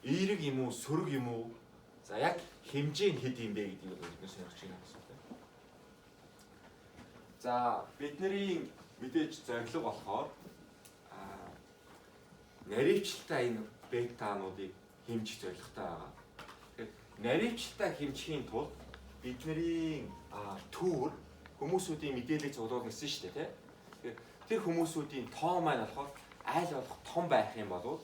Эерэг юм уу, сөрөг юм уу? За яг хэмжээ нь хэд юм бэ гэдгийг бид сонирхож байна гэсэн. За бидний мэдээж зорилго болохоор наривчлалтаа энэ бетануудыг хэмжих зорилготой байгаа. Тэгэхээр наривчлалтаа хэмжихийн тулд бидний төвөр хүмүүсүүдийн мэдээлэл цуглуулна гэсэн шүү дээ, тийм. Тэр хүмүүсүүдийн тоо маань болохоор айл болох том байх юм бол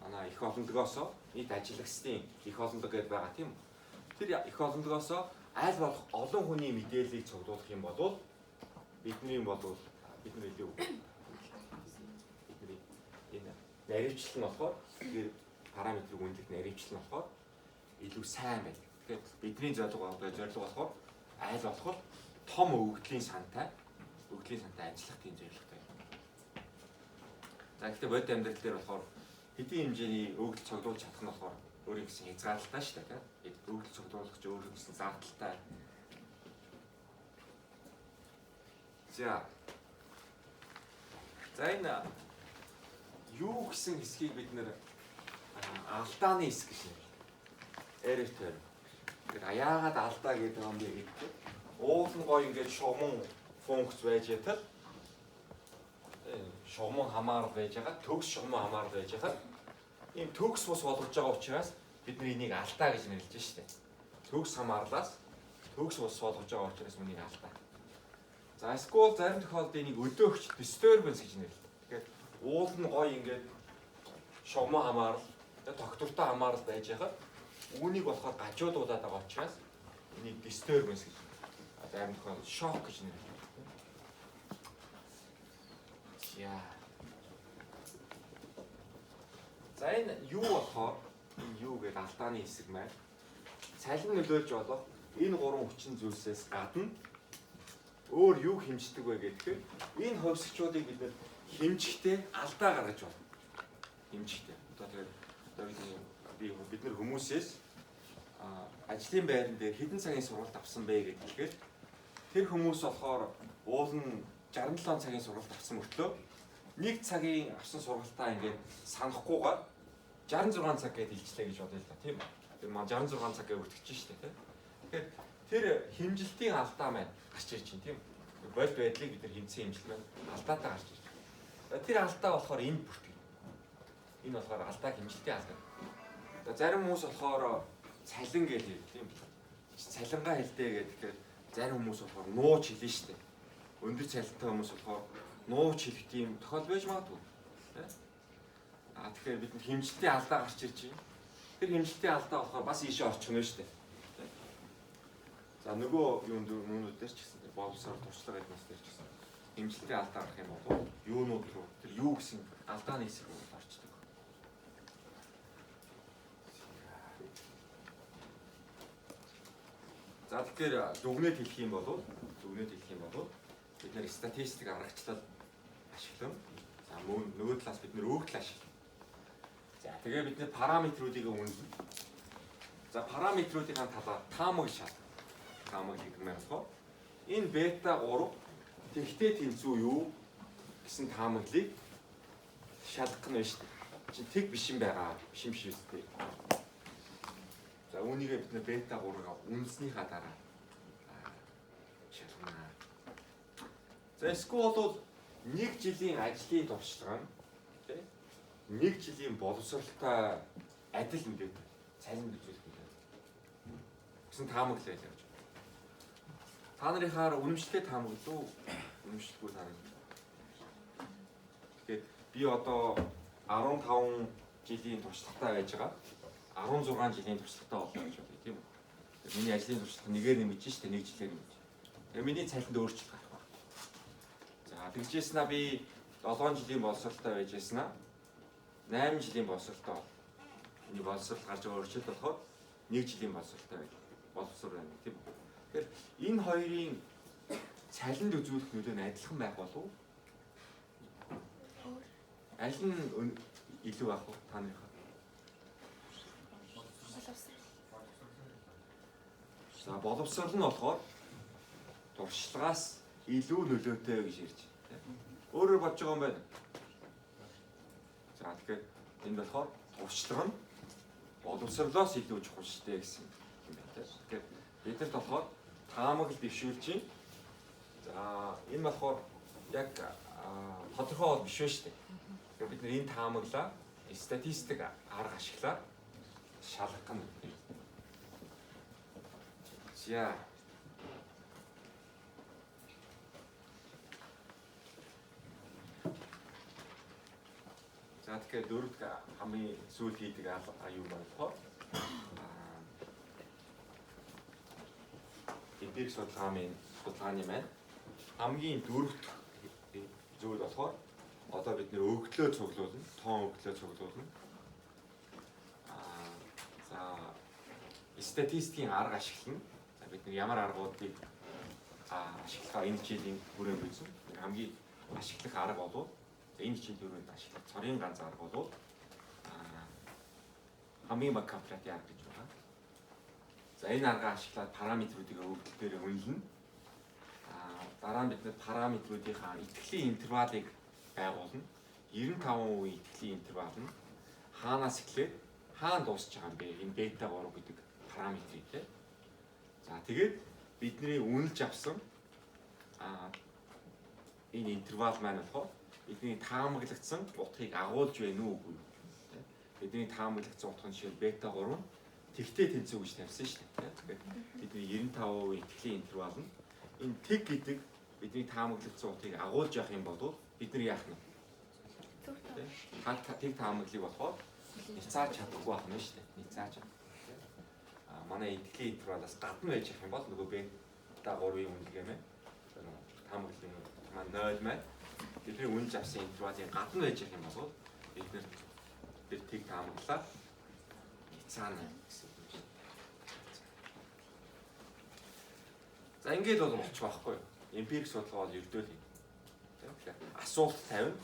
манай их олонлогоосоо нийт ажиллагчдын их олонлого гэдээ байгаа тийм үү. Тэр их олонлогоосоо аль болох олон хүний мэдээллийг цуглуулах юм бол бидний илүү бидний энэ наривчлал нь болохоор параметрыг үнэлэх наривчлал нь болохоор илүү сайн байна. Тэгэхээр бидний зорилго болохоор аль болох том өгөгдлийн сантай ажиллах тийм зорилготой. За гэхдээ бодит амьдрал дээр болохоор хэдийн хэмжээний өгөгдөл цуглуулж чадах нь болохоор өөрийн гэсэн хязгаарлалтай шүү дээ. Өгөгдөл цуглуулах ч өөрийн гэсэн заалталтай. За энэ юу гэсэн хэсгийг бид нэр алдааны хэсэг гэж нэрлэдэг. Эрэтэр. Тэгэхээр яагаад алдаа гэдэг юм бэ гэдэг. Уул нь гоё ингээд шугамн функц байж ятал шугамн хамаар байж байгаа, төгс шугамн хамаар байж байгаа. Ийм төгс бус болгож байгаа учраас бид энийг алдаа гэж нэрлэж штэ. Төгс хамаарлаас төгс бус болгож байгаа учраас үнийг алдаа. За эсвэл зарим тохиолдолд энийг өдөөгч disturbance гэж нэрлэдэг. Тэгэхээр уул нь гоё ингээд шугамн хамаар тогтвортой хамаарал байж байгаа. Үүнийг болохоор гажуудуулаад байгаа учраас энийг disturbance гэж. Зарим тохиолдолд shock гэж нэрлэдэг. За энэ юу болохоор энэ юу гэдэг алдааны хэсэг маань цалин нөлөөлж болох энэ гурван хүчин зүйлсээс гадна өөр юу хэмждэг вэ гэхээр энэ хувьсгчдыг бид нэр хэмжихдээ алдаа гаргаж байна. Хэмжихдээ. Одоо тэгээд бид нэр хүмүүсээс ажлын байран дээр хэдэн цагийн сургалт авсан бэ гэдгээр тэр хүмүүс болохоор уул нь 67 цагийн сургалт авсан мөртлөө 1 цагийн авсан сургалтаа ингээд санахгүйгээр 66 цаг гэдээ илчлээ гэж бодъё л да тийм үү. Тэр маань 66 цаг гэж өртгөж штэ тийм. Тэгэхээр тэр хэмжилтийн алдаа маань гарч ирж байна тийм үү. Бодит байдлыг бид нар хэмжсэн хэмжилт маань алдаатай гарч ирж байна. Тэр алдаа болохоор энд бүртгэв. Энэ болохоор алдаа хэмжилтийн алдаа. Зарим хүмүүс болохоор цалин гэж хэлдэг тийм үү. Цалингаа хэлдэг гэдэг зарим хүмүүс болохоор нууж хэлнэ штэ. Өндөр цалинтай хүмүүс болохоор нууж хэлэх тийм тохиол байж магадгүй. Тэгэхээр бид хэмжилтийн алдаа гарч ирж байна. Тэр хэмжилтийн алдаа болохоор бас ийшээ орчих нь шүү дээ. За нөгөө юунууд дээр ч гэсэн боловсрол туршлага гэдэг нас дээр ч гэсэн хэмжилтийн алдаа гарах юм бол юунууд руу тэр юу гэсэн алдааны хэсэг рүү орчдөг. За тэгэхээр дүгнэлт хэлэх юм бол бид нэр статистик аргачлал ашиглан. За мөн нөгөө талаас бид нэр өөрчлөл ашиглан. За тэгээ бид нэр параметруудыг үнэлнэ. За параметруудын талаар таамаг шал. Таамаг гэдэг нь болохоор энэ бета 3 тэгтээ тэнцүү юу гэсэн таамаглыг шалгах нь байна шүү дээ. Чин тэг биш юм байгаа. Биш юм шүү дээ. За үүнийгээ бид нэр бета 3-ыг үнэлснийхаа дараа шалгана. За эсвэл бол 1 жилийн ажлын туршлага нь 1 жилийн боловсролтой адил мэдээд цалин үзүүлэх юм. Гэсэн таамаглал байж байгаа. Та нарынхаар үнэмшлэгээ таамаглал уу? Үнэмшлэхгүй таамаглал. Тэгэхээр би одоо 15 жилийн туршлагатай байж байгаа. 16 жилийн туршлагатай болно гэж бодъё тийм үү? Миний ажлын туршлага нэгээр нэмэж штэ 1 жилээр нэмэж. Тэгээ миний цалинд өөрчлөлт гарах байна. За тэгжээснаа би 7 жилийн боловсролтой байж яснаа 8 жилийн боловсролтой. Энэ боловсрол гарч байгаа өөрчлөлт болохоор 1 жилийн боловсролтой байж боловсрол байна тийм үү? Тэгэхээр энэ хоёрын цалинд үзүүлэх нөлөө нь адилхан байх болов уу? Аль нь илүү байх вэ та нарынхаа? За боловсрол нь болохоор туршлагаас илүү нөлөөтэй гэж ярьж байна. Өөрөөр бодож байгаа юм байна. За тэгэхээр энэ болохоор туршлага нь боловсролоос илүү чухал шүү дээ гэсэн юм байна. Тэгэхээр бидэрт болохоор таамаглал дэвшүүлж байна. За энэ болохоор яг тодорхой бол биш шүү дээ. Тэгэхээр бид энэ таамаглаа статистик арга ашиглаад шалгах нь. За Тэгэхээр дөрөвт хамгийн сүүл хийдэг аюу маань болохоор эмпирик судалгааны маань хамгийн дөрөвт зүйл болохоор одоо бид нэр өгдлөө цуглуулна, тоон өгдлөө цуглуулна. За статистикийн арга ашиглана. За бид нар ямар аргуудыг ашиглахаар энэ жилийн хүрээнд үзсэн. Хамгийн ашиглах арга болов энэ жилийн хүрээнд ашиглах цорын ганц арга болов хамгийн бага капиталын арга гэж байна. За энэ арга ашиглаад параметруудыг өгдөл дээр үнэлнэ. Дараа нь бид нэр параметруудынхаа итгэлийн интервалыг байгуулна. 95% итгэлийн интервал нь хаанаас эхлээд хаана дуусч байгаа юм бэ? Энэ бета 3 гэдэг параметрийг те. За тэгээд бидний үнэлж авсан энэ интервал маань болохоор бидний таамаглагдсан утгыг агуулж байна уу үгүй юу? Бидний таамаглагдсан утга нь жишээ бета 3 тэгтээ тэнцүү гэж тавьсан шүү дээ. Тэгэхээр бидний 95% итгэлийн интервал нь энэ тэг гэдэг бидний таамаглагдсан утгыг агуулж явах юм бол бид нар яах нь? Тэг таамаглыг болохоор няцааж чадахгүй байх нь шүү дээ. Няцааж. Манай итгэлийн интервалаас гадна байж явах юм бол нөгөө бета 3-ийн үнэлгээмээ таамаглалын маань 0 маань бидний үнэлж авсан интервалын гадна байж явах юм бол бид нар тэг таамаглалаа няцаана гэсэн үг шүү дээ. За ингээд бол болчих واخгүй юу? Эмпирик судалгаа бол ердөө л юм. Тэгэхээр асуулт тавина.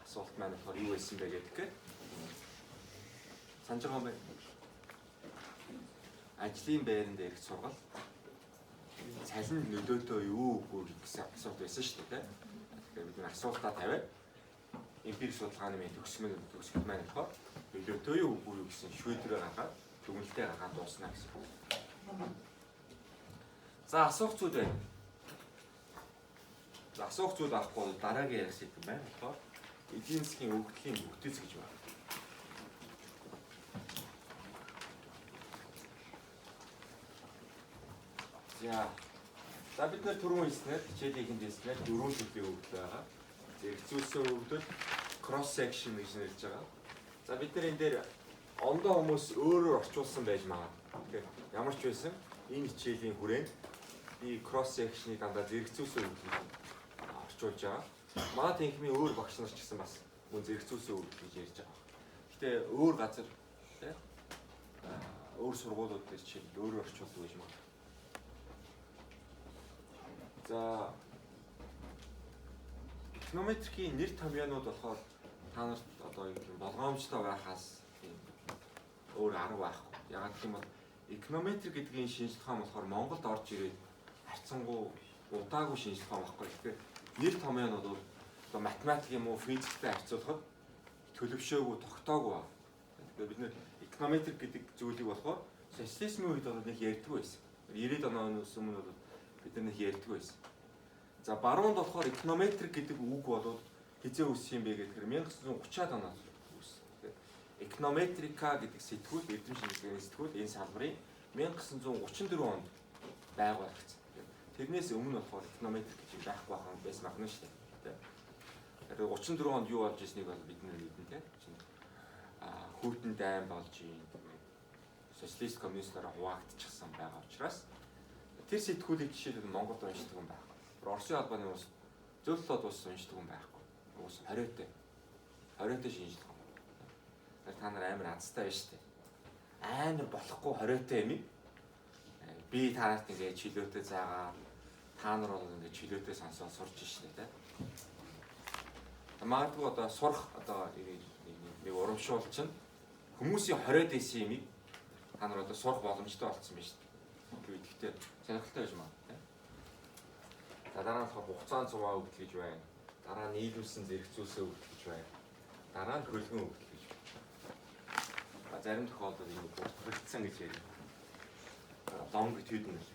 Асуулт маань болохоор юу байсан бэ гэдэг. Санаж байгаа юм байна. Ажлын байран дээрх сургал цалин нөлөөтэй юу үгүй гэсэн асуулт байсан шүү дээ. Тэгэхээр бид нэг асуултаа тавиад эмпирик судалгааны мэд төгсмөл маань болохоор нөлөөтэй юу үгүй гэсэн шийдвэрээ гаргаад дүгнэлтээ гаргаад дуусна гэсэн. За асуух зүйл байна. За асуух зүйл авахгүй бол дараагийн ярих сэдв байна. Тэгэхээр эдийн засгийн өгөгдлийн бүтэц гэж байна. За бид нэр түрүүн хэлснээр хичээлийн хэлснээр дөрвөн төрлийн өгөгдөл байгаа. Зэрэгцүүлсэн өгөгдөл cross section гэж нэрлэж байгаа. За бид нар энэ дээр ондоо хүмүүс өөрөөр орчуулсан байж магадгүй. Тэгэхээр ямар ч байсан энэ хичээлийн хүрээнд би cross section-ыг дандаа зэрэгцүүлсэн өгөгдөл орчуулж байгаа. Манай тэнхимийн өөр багш нар ч гэсэн бас мөн зэрэгцүүлсэн өгөгдөл гэж ярьж байгаа. Гэтэ өөр газар тийм өөр сургуулиуд дээр чинь өөрөөр орчуулдаг гэж магадгүй. За эконометрикийн нэр томьёонууд болохоор та нарт одоо болгоомжтой байхаас өөр арга байхгүй. Ягаад гэх юм бол эконометрик гэдгийн шинжилгээ хаан болохоор Монголд орж ирээд харьцангуй удаагүй шинжилгээ хаан байхгүй. Тэгэхээр нэр томьёонууд бол одоо математик юм уу физиктэй харьцуулахад төлөвшөөгүй тогтоогүй байна. Тэгэхээр бид нэр эконометрик гэдэг зүйлийг болохоор социализмын үед бол нэг ярьдаг байсан. 90-ад оноос өмнө бол бид нар нэг ярьдаг байсан. За баруунд болохоор эконометрик гэдэг үг бол хизээ үссэн юм бэ гэхээр 1930-ад оноос үссэн. Эконометрика гэдэг сэтгүүл эрдэм шинжилгээний сэтгүүл энэ салбарын 1934 онд байгуулагдсан. Тэрнээс өмнө болохоор эконометрик гэж байхгүй байсан байна шүү дээ. Тэгэхээр 34 онд юу болж ирснийг бол бид нар мэднэ тийм. Хүйтэн дайн болж ийн социалист коммунистаараа хуваагдчихсан байгаа учраас тэр сэтгүүлийг жишээлбэл Монголд уншдаг юм байхгүй. Оросын албаны улс зөвлөлт улс уншдаг юм байхгүй. Уус 20-тэй шинжилдэг юм. Тэр та нар амар азтай байна шүү дээ. Амар болохгүй 20-тэй юм. Би та нарт ингээд чөлөөтэй заагаа та нар бол ингээд чөлөөтэй сонсоод сурч шнэ тэ. Магадгүй одоо сурах одоо нэг урамшуул чинь хүмүүсийн 20-д байсан юмыг та нар одоо сурах боломжтой болсон байна шүү дээ. Гэхдээ сонирхолтой байж магадгүй. За дараа нь хугацаанд цуваа өгдөл гэж байна. Дараа нь нийлүүлсэн зэрэгцүүлсэн өгдөл гэж байна. Дараа нь хөлгөн өгдөл гэж байна. Зарим тохиолдолд энэ бүртгэгдсэн гэж ярьдаг. Longitudinal гэж.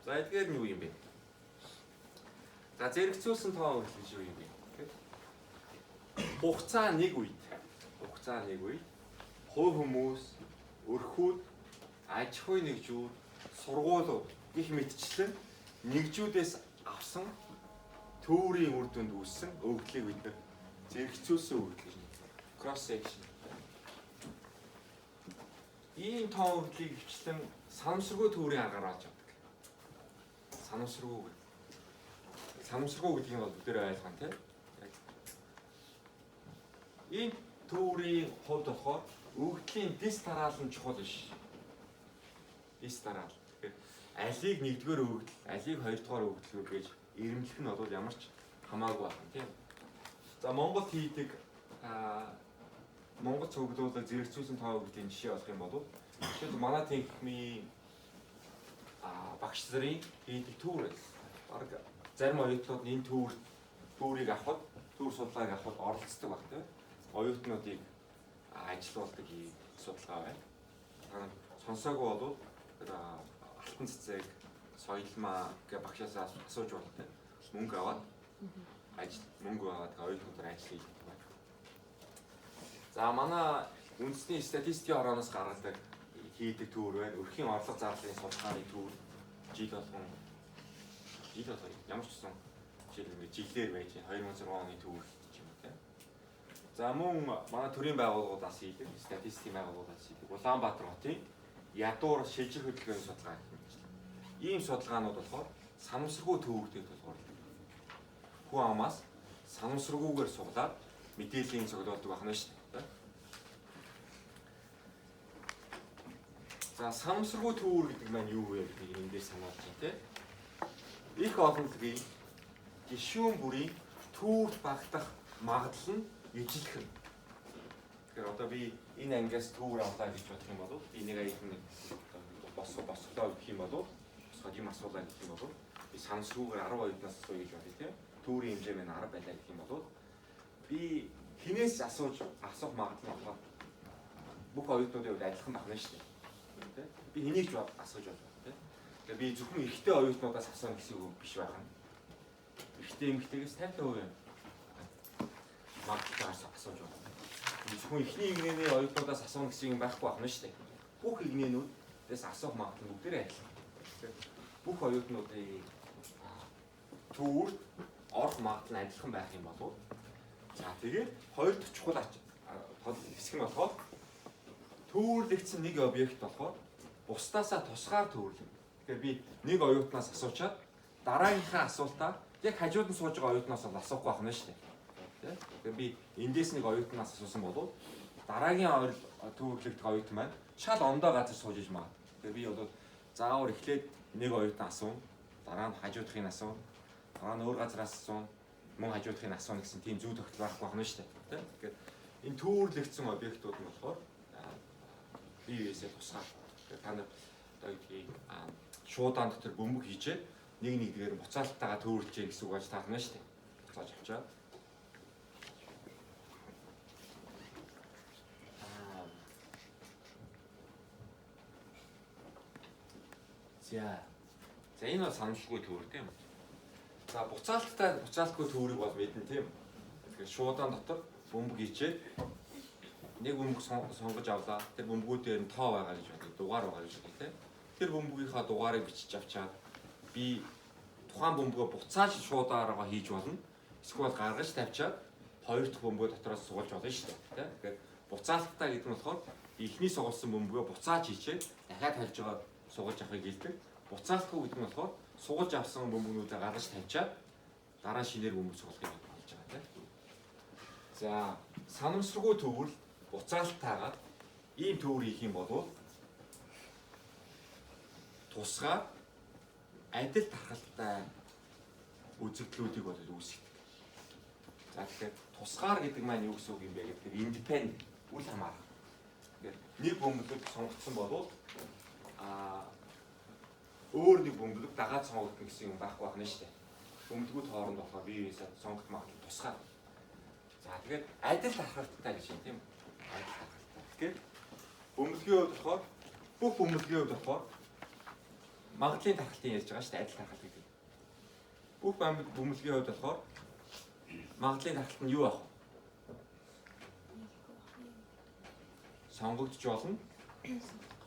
За эдгээр нь юу юм бэ? За зэрэгцүүлсэн тоо өгдөл гэж юу юм бэ? Хугацаа нэг үед хувь хүмүүс, өрхүүд, аж ахуй нэгжүүд, сургуулиуд гэх мэтчлэн нэгжүүдээс авсан төвөрийн үр дүнд үүссэн өгдлийг бид зэрэгцүүлсэн үргэлж cross section. Ийм тоон үргэлжлийг хвчлэн санамсаргүй төвөрийн аргаар авч явдаг. Санамсаргүй гэдгийг бол бүгдээрээ ойлгох нь тийм. Ийм төвөрийн хувьд болохоор өгөгдлийн дис тараал нь чухал биш. Дис тараал. Тэгэхээр алийг нэгдүгээр өгөгдөл, алийг хоёрдугаар өгөгдөл гэж ирэмлэх нь бол ямар ч хамаагүй байна тийм. За Монголд хийдэг Монгол цуглуулга зэрэгцүүлсэн тоо өгөгдлийн жишээ болох юм бол жишээлбэл манай техникийн багш нарын хийдэг төвөр байсан. Бараг зарим оюутнууд энэ төврийг авахд, төвөр судалгааг авахд оролцдог баг тийм. Оюутнуудыг ажилуулдаг судалгаа байна. Сонсоогүй бол алтан цэцэг, соёлмаа гэх багшаас асууж болтой. Мөнгө аваад мөнгө аваад оюутнуудаар ажил хийдэг байна. За манай үндэсний статистикийн орооноос гаргадаг хийдэг төвөр байна. Өрхийн орлого зарлалын судалгааны төвөр жил болгон ямар ч гэсэн жилээр байж 2006 оны төвөр гэж юм тийм. За мөн манай төрийн байгууллагуудаас хийдэг, статистикийн байгууллагуудаас хийдэг Улаанбаатар хотын ядуур шилжих хөдөлгөөний судалгаа гэх юм. Ийм судалгаанууд болохоор санамсаргүй төвөртэй болохоор хүн амаас санамсаргүйгээр суглаад мэдээллийн цуглуулдаг байна шүү дээ. За санамсаргүй төвөр гэдэг маань юу вэ гэдгийг эндээс сануулж байна тийм. Их олонлогийн гишүүн бүрийн төвөрт багтах магадлал нь ижлэх нь. Тэгэхээр одоо би энэ ангиас төвөр авлаа гэж бодох юм бол би нэг аяхан босглоо гэх юм бол босгоод юм асуулаа гэх юм бол би санамсаргүйгээр 10 оюутнаас асууя гэж бодъё тийм. Төврийн хэмжээ минь 10 байлаа гэх юм бол би хинээс асуух магадлал нь бүх оюутнуудын хувьд адилхан байна шүү дээ. Тийм. Би хэнийг ч асууж байна тийм. Тэгээ би зөвхөн эрэгтэй оюутнуудаас асууна гэсэн үг биш байх нь. Эрэгтэй эмэгтэйгээс 50% магадлалаар асууж байна. Зөвхөн эхний игнэний оюутнуудаас асууна гэсэн юм байхгүй байна шүү дээ. Бүх игнэнүүдээс асуух магадлал бүгдээрээ адилхан. Бүх оюутнуудын төвөрт орох магадлал нь адилхан байх юм болов. За тэгээд хоёр дахь чухал хэсэг нь болохоор төвөрлөгдсөн нэг объект болохоор бусдаасаа тусгаар төвөрлөв. Тэгэхээр би нэг оюутнаас асуучаад дараагийнхаа асуултаа яг хажууд нь сууж байгаа оюутнаас бол асуухгүй байна шүү дээ. Тэгэхээр би эндээс нэг оюутнаас асуусан бол дараагийн төвөрлөгдөх оюутан маань шал ондоо газар сууж иж магад. Тэгэхээр би бол заавар эхлээд нэг оюутан асуун, дараа нь хажуудахыг асуун, дараа нь өөр газараас асуун, мөн хажуудахыг асуун гэсэн тийм зүй тогтол байхгүй байна шүү дээ. Тэгэхээр энэ төвөрлөгдсөн объектууд нь болохоор биеэсээ тусгаар. Та нар одоо гэдгийг шуудаан дотор бөмбөг хийжээ нэг нэгээр буцаалтайгаа төвөрлөж гэсэн үг болж таарна шүү дээ. Буцааж авчаад. За энэ бол санамсаргүй төвөр тийм. За буцаалтгүй төвөрийг бол мэднэ тийм. Тэгэхээр шуудаан дотор бөмбөг хийжээ нэг бөмбөг сонгож авлаа. Тэр бөмбөгүүдээр нь тоо байгаа гэж бодъё. Дугаар байгаа гэж бодъё тийм. Тэр бөмбөгийнхаа дугаарыг бичиж авчаад би тухайн бөмбөгөө буцааж шуудаараа хийж болно. Эсвэл гаргаж тавьчаад хоёр дахь бөмбөгөө дотроос суулж болно шүү дээ. Тийм. Тэгэхээр буцаалттай гэдэг нь болохоор эхний сугалсан бөмбөгөө буцааж хийчээд дахиад тавьж байгаа суулж авахыг хэлдэг. Буцаалтгүй гэдэг нь болохоор суулж авсан бөмбөгнүүдээ гаргаж тавьчаад дараа нь шинээр бөмбөг суулгахыг хэлж байгаа тийм. За санамсаргүй төвөрл буцаалтайгаар ийм төвөр хийх юм бол тусгаар адил тархалтай үзэгдлүүдийг бол үүсгэдэг. За тэгэхээр тусгаар гэдэг маань юу гэсэн үг юм бэ гэдэг нь independent үл хамааран. Тэгэхээр нэг бөмбөг сонгогдсон бол өөр нэг бөмбөг дагаад сонгогдно гэсэн юм байхгүй байна шүү дээ. Бөмбөгүүд хооронд болохоор биеэсээ сонгогдох магадлал тусгаар. За тэгээд адил тархалтай гэж юм тийм үү? Адил тархалтай. Тэгэхээр бөмбөгийн хувьд болохоор бүх бөмбөгийн хувьд болохоор магадлалын тархалтыг ярьж байгаа шүү дээ, адил тархалт гэдэг. Бүх бөмбөгийн хувьд болохоор магадлалын тархалт нь юу ах вэ? Сонгогдож болно.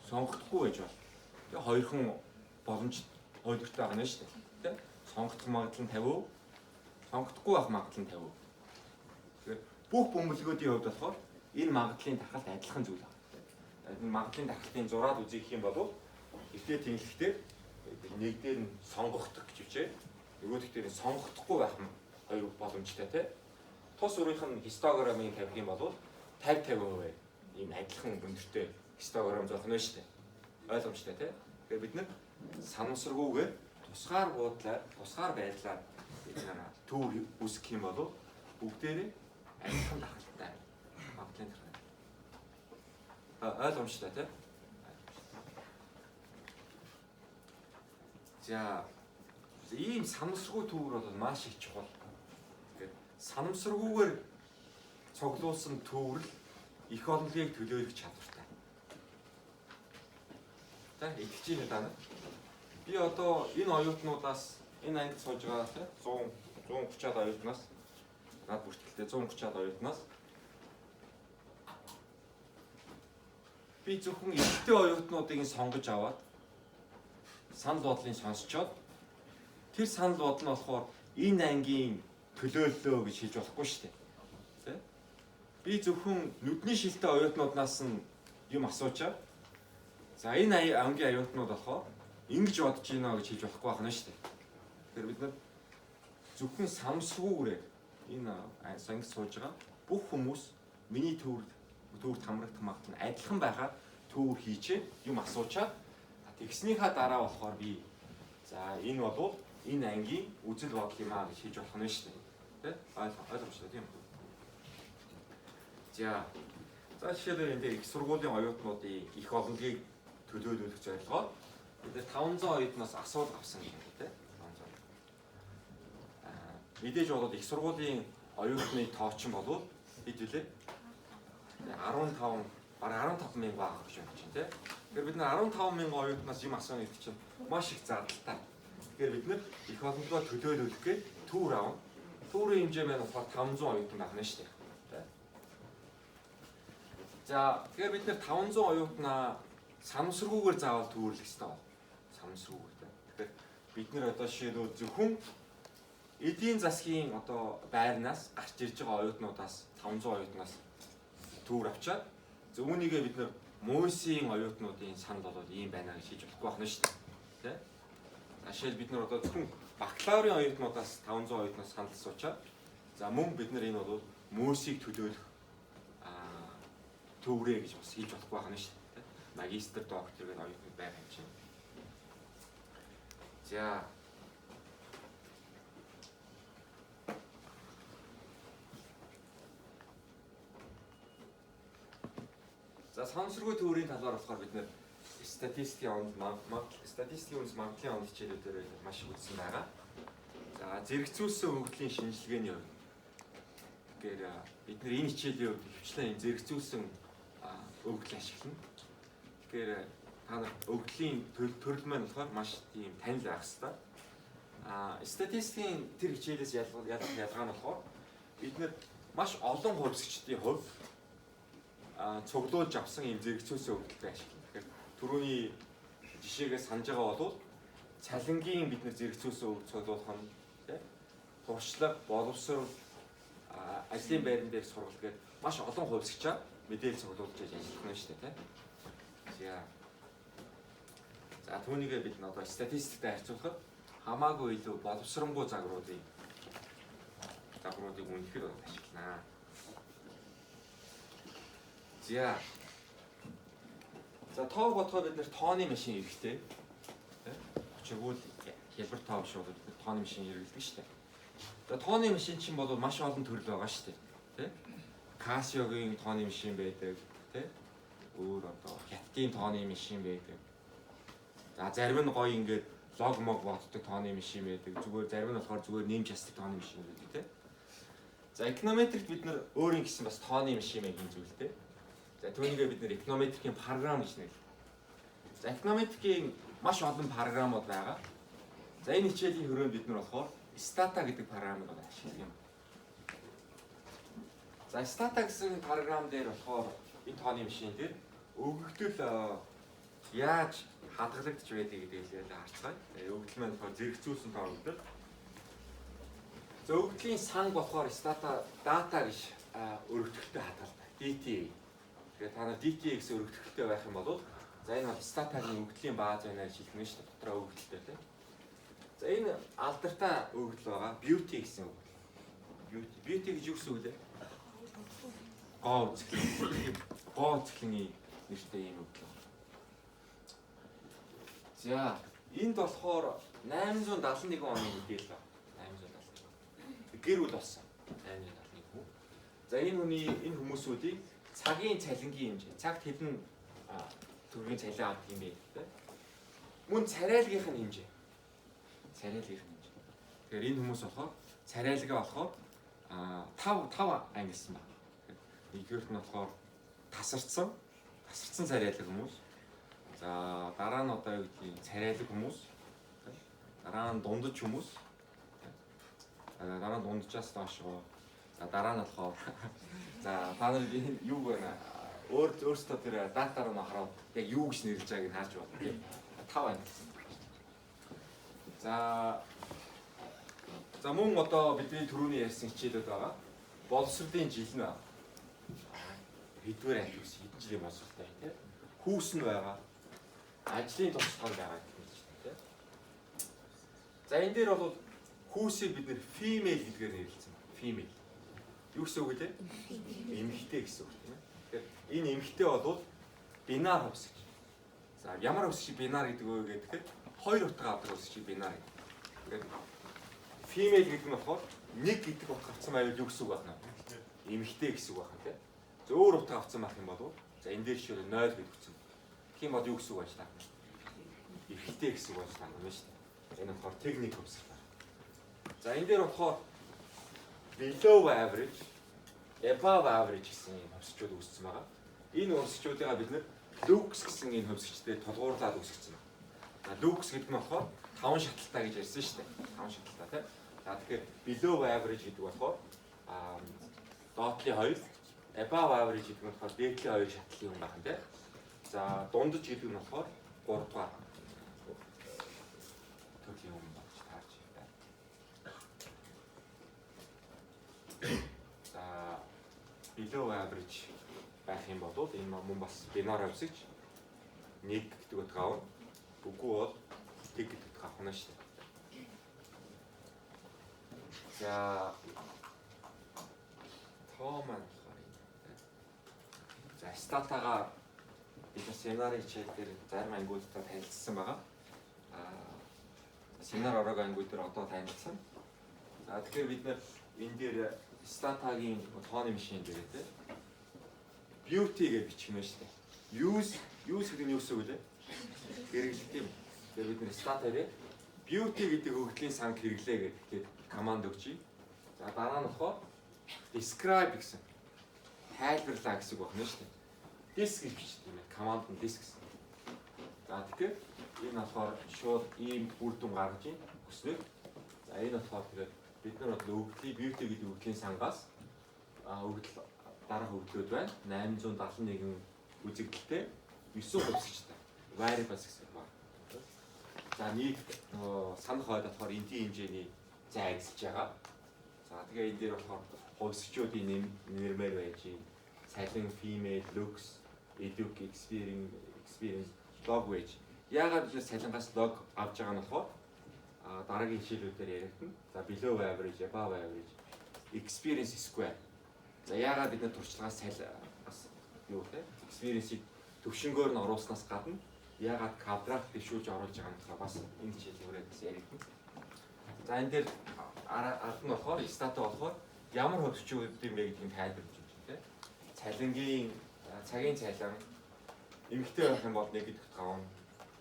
Сонгогдохгүй байж болно. Тэгээ хоёрхан боломж ойлгохтой байгаа нь шүү дээ. Тэ? Сонгогдох магадлал нь 50%, сонгогдохгүй байх магадлал нь 50%. Тэгэхээр бүх бөмбөлгүүдийн хувьд болохоор энэ магадлалын тархалт адилхан зүйл байна. Энэ магадлалын тархалтын зураад үзэх юм бол эхлээ тэнхлэхдээ нэг дээр нь сонгогдох гэж бичээ. Нөгөөх дээр нь сонгогдохгүй байх нь хоёр боломжтой тий. Тус өрийнх нь хистограммыг тавих юм бол 50-50% ийм адилхан өндөртэй хистограмм зохино шүү дээ. Ойлгомжтой тий. Тэгэхээр бид нар санамсаргүйгээр тусгаар байдлаар бид нар төв үүсгэх юм бол бүгдээрээ адилхан тархалтай магадлалын тархалт. Ойлгомжтой тий. За ийм санамсаргүй төвөр бол маш их чухал. Тэгэхээр санамсаргүйгээр цуглуулсан төвөрл их олонлыг төлөөлөх чадвартай. За итгэж байна даа. Би одоо энэ оюутнуудаас энэ ангид сууж байгаа тий 130-аад оюутнаас над бүртгэлтэй 130-аад оюутнаас би зөвхөн эрэгтэй оюутнуудыг сонгож аваад санал бодлыг сонсчоод тэр санал бодол нь болохоор энэ ангийн төлөөллөө гэж хэлж болохгүй шүү дээ. Тэ? Би зөвхөн нүдний шилтэй оюутнуудаас нь юм асуучаа. За энэ ангийн оюутнууд болохоор ингэж бодож байна гэж хэлж болохгүй байна шүү дээ. Тэгэхээр бид нар зөвхөн самсгүйгээр энэ ангид сууж байгаа бүх хүмүүс миний төвөрт хамрагдах магадлал нь адилхан байхад төвөр хийчээ юм асуучаад тэгснийхаа дараа болохоор би за энэ бол энэ ангийн үзэл бодол юм аа гэж хийж болох нь шүү дээ. Тэ? Ойлгомжтой тийм үү? За жишээлбэл энэ дээр их сургуулийн оюутнуудын их олонлыг төлөөлөх зорилгоор бид 500 оюутнаас асуулт авсан гэх юм тэ. 500. Мэдээж болоод их сургуулийн оюутны тоо ч юм болов хэд вүлээ? 15 бараг 15 мянга байгаа гэж байна чинь тэ. Тэгэхээр бид нар 15 мянган оюутнаас юм асуух гэдэг чинь маш их зардалтай. Тэгэхээр бид нар их олонлогоо төлөөлөхгээ төвөр аав. Төврийн хэмжээ маань болохоор 500 оюутан байна шүү дээ. За тэгэхээр бид нар 500 оюутнаа санамсаргүйгээр заавал төвөрлөх хэрэгтэй байна. Санамсаргүйгээр. Тэгэхээр бид нар одоо жишээлбэл зөвхөн эдийн засгийн одоо байрнаас гарч ирж байгаа оюутнуудаас 500 оюутнаас төвөр авчаад үүнийгээ бид нар мөсийн оюутнуудын санал бол ийм байна гэж хийж болохгүй байна шүү дээ. Тэ? Жишээл бид нар одоо зөвхөн бакалаврын оюутнуудаас 500 оюутнаас санал асуучаад за мөн бид нар энэ бол мөсийг төлөөлөх төврээ гэж бас хийж болохгүй байна шүү дээ. Магистр, доктор гэдэг оюутнууд байгаа юм чинь. За санамсаргүй төврийн талаар болохоор бид нэр статистикийн магадлалын онд хичээлүүдээр маш их үзсэн байгаа. За зэрэгцүүлсэн хөгжлийн шинжилгээний хувьд тэгэхээр бид нэр энэ хичээлийн хувьд хвчлэн зэрэгцүүлсэн хөгжил ашиглана. Тэгэхээр та нар хөгжлийн төрөл маань болохоор маш тийм танил байх хэрэгтэй. Статистикийн тэр хичээлээс ялгаа нь болохоор бид нэр маш олон хувьсгчдын хувьд цуглуулж авсан юм зэрэгцүүлсэн хөгжөлтэй ашиглана. Тэгэхээр түрүүний жишээгээ санаж байгаа бол цалингийн бид нэр зэрэгцүүлсэн хөгжил цуглуулах нь тийм туршлага, боловсрол, ажлын байран дээр сургалт гэдэг маш олон хувьсгчаа мэдээлэл цуглуулж ажиллах нь шүү дээ тийм. За түүнийгээ бид одоо статистиктэй харьцуулахад хамаагүй илүү боловсронгүй загваруудыг үнэхээр ашиглана. За тоо бодоход бид нэр тооны машин хэрэгтэй. Очиргуул хялбар тоо биш бол бид тооны машин хэрэглэдэг шүү дээ. За тооны машин чинь бол маш олон төрөл байгаа шүү дээ. Тэ? Casio-гийн тооны машин байдаг, тэ? Өөр одоо Hitachi-ийн тооны машин байдаг. За зарим нь гоё ингээд лог мог боддог тооны машин байдаг. Зүгээр зарим нь болохоор зүгээр нэмж ясдаг тооны машин байдаг, тэ? За эконометрикт бид нэр өөрийн гэсэн бас тооны машин маягийн зүйлтэй. За түүнийгээ бид нэр эконометрикийн програм гэж нэрлэдэг. За эконометрикийн маш олон програмууд байгаа. За энэ хичээлийн хүрээнд бид нар болохоор Stata гэдэг програмыг ашиглах юм. За Stata гэсэн програм дээр болохоор энэ тооны машин дээр өгөгдөл яаж хадгалагдж байдгийг гэдгийг харцгаая. Өгөгдөл маань болохоор зэрэгцүүлсэн тоо өгөгдөл. За өгөгдлийн санг болохоор Stata data гэж өргөдөлтөй хадгалтай. DTA. Тэгэхээр та нар DTA гэсэн өргөдөлтөй байх юм бол за энэ бол статагийн өгөгдлийн бааз байна гэж хэлнэ шүү дээ. Дотроо өгөгдөлтөй тийм. За энэ алдартай өгөгдөл байгаа beauty гэсэн өгөгдөл. Beauty гэж юу гэсэн үг вэ? Гоо цэглэний нэртэй юм өгөгдөл. За энд болохоор 871 оны мэдээлэл байна. 871. Гэр бүл болсон. 871 хүн. За энэ хүмүүсүүдийг цагийн цалингийн хэмжээ, цагт хэдэн төгрөгийн цалин авдаг юм бэ гэдэг. Мөн царайлгийнх нь хэмжээ. Царайлгийнх нь хэмжээ. Тэгэхээр энэ хүмүүс болохоор царайлгаа болохоор 5 ангилсан байна. Нэгдүгээрт нь болохоор тасарсан царайлаг хүмүүс. За дараа нь одоо юу гэдгийг царайлаг хүмүүс. Дараа нь дундаж хүмүүс. Дараа нь дунджаас доош гоо. За дараа нь болохоор за та нар юу байна? Өөрсдөө тэр датаар нь хараад яг юу гэж нэрлэж байгааг нь харж байна тийм. 5 ангилсан. За мөн одоо бидний түрүүний ярьсан хичээлүүд байгаа. Боловсролын жил нь хэдвэр анги ус хэдэн жилийн боловсролтой тийм. Хүүс нь байгаа. Ажлын тусгай байгаа гэх мэт шүү дээ. За энэ дээр бол хүүсийг бид нэр female гэдгээр нэрлэсэн байна. Female. Юу гэсэн үг вэ? Эмэгтэй гэсэн үг тийм ээ. Тэгэхээр энэ эмэгтэй бол бинар хувьсгч. За ямар хувьсгч бинар гэдэг вэ гэхээр хоёр утга авдаг хувьсгч бинар гэдэг. Тэгэхээр female гэдэг нь болохоор нэг гэдэг утга авсан байвал юу гэсэн үг байна? Эмэгтэй гэсэн үг байна тийм. За өөр утга авсан байх юм бол за энэ дээр шил 0 гэдэг үгсэн. Тийм бол юу гэсэн үг байж та? Эрэгтэй гэсэн үг байж та юм шүү дээ. Энэ болохоор техник хувьсгч байна. За энэ дээр болохоор below average, above average гэсэн юм хувьсгчуд үүссэн байгаа. Энэ хувьсгчуудыг бид нэр Lux гэсэн энэ хувьсгчтэй тулгуурлаад үүсгэсэн байна. Lux гэдэг нь болохоор 5 шаталтай гэж ярьсан шүү дээ. 5 шаталтай тийм. За тэгэхээр below average гэдэг болохоор доотлын 2, above average гэдэг нь болохоор дээдлийн 2 шатлын юм байна тийм. За дундаж гэдэг нь болохоор 3 дугаар төрлийн юм байна гэж таарч байна. За below average байх юм бол энэ мөн бас бинар хувьсгч 1 гэдэг утга авна. Үгүй бол 1 гэдэг утга авах нь шүү дээ. За томан за статагаар бид семинарын хичээл дээр зарим ангиудтай танилцсан байгаа. Семинар орог ангиуд дээр одоо танилцсан. За тэгэхээр бид энэ дээр статагийн тооны машин дээр тийм beauty гэж бичгэнэ шүү дээ. Use гэдэг нь юу гэсэн үг вэ? Хэрэглэх юм. Тэгэхээр бид нэр стата дээр beauty гэдэг өгөгдлийн санг хэрэглээ гэдэг команд өгчий. За дараа нь болохоор describe гэсэн тайлбарлаа гэсэн үг байна шүү дээ. This гэж бичдэг юм. Команд нь this гэсэн. За тэгэхээр энэ болохоор шууд ийм үр дүн гаргаж ийн хүснэг. За энэ болохоор тэгээд бид нар бол өгөгдлийн beauty гэдэг өгөгдлийн сангаас өгөгдөл дараах өгөгдлүүд байна. 871 үзэгдэлтэй 9 хувьсгчтай. Variables гэсэн байна. За нийт санах хойд болохоор энтийн хэмжээний зай ажиллаж байгаа. За тэгээ энэ дээр болохоор хувьсгчдын нэрмээр байж юм. Салин, female, looks, educ, experience, log wage. Яагаад бид салингаас log авч байгаа нь болохоор дараагийн хичээлүүдээр яригдана. За below average, above average, experience square. За яагаад бид туршлагаас бас юу те experience-ийг төвшнгөөр нь оруулснаас гадна яагаад квадрат дэвшүүлж оруулж байгаа нь бас энэ хичээлээр бас яригдана. За энэ дээр ард нь болохоор стата болохоор ямар хувьсчүүд юм бэ гэдгийг тайлбарлаж байна те. Цалингийн цагийн цалин эмэгтэй байх юм бол 1 гэдэг утга авна.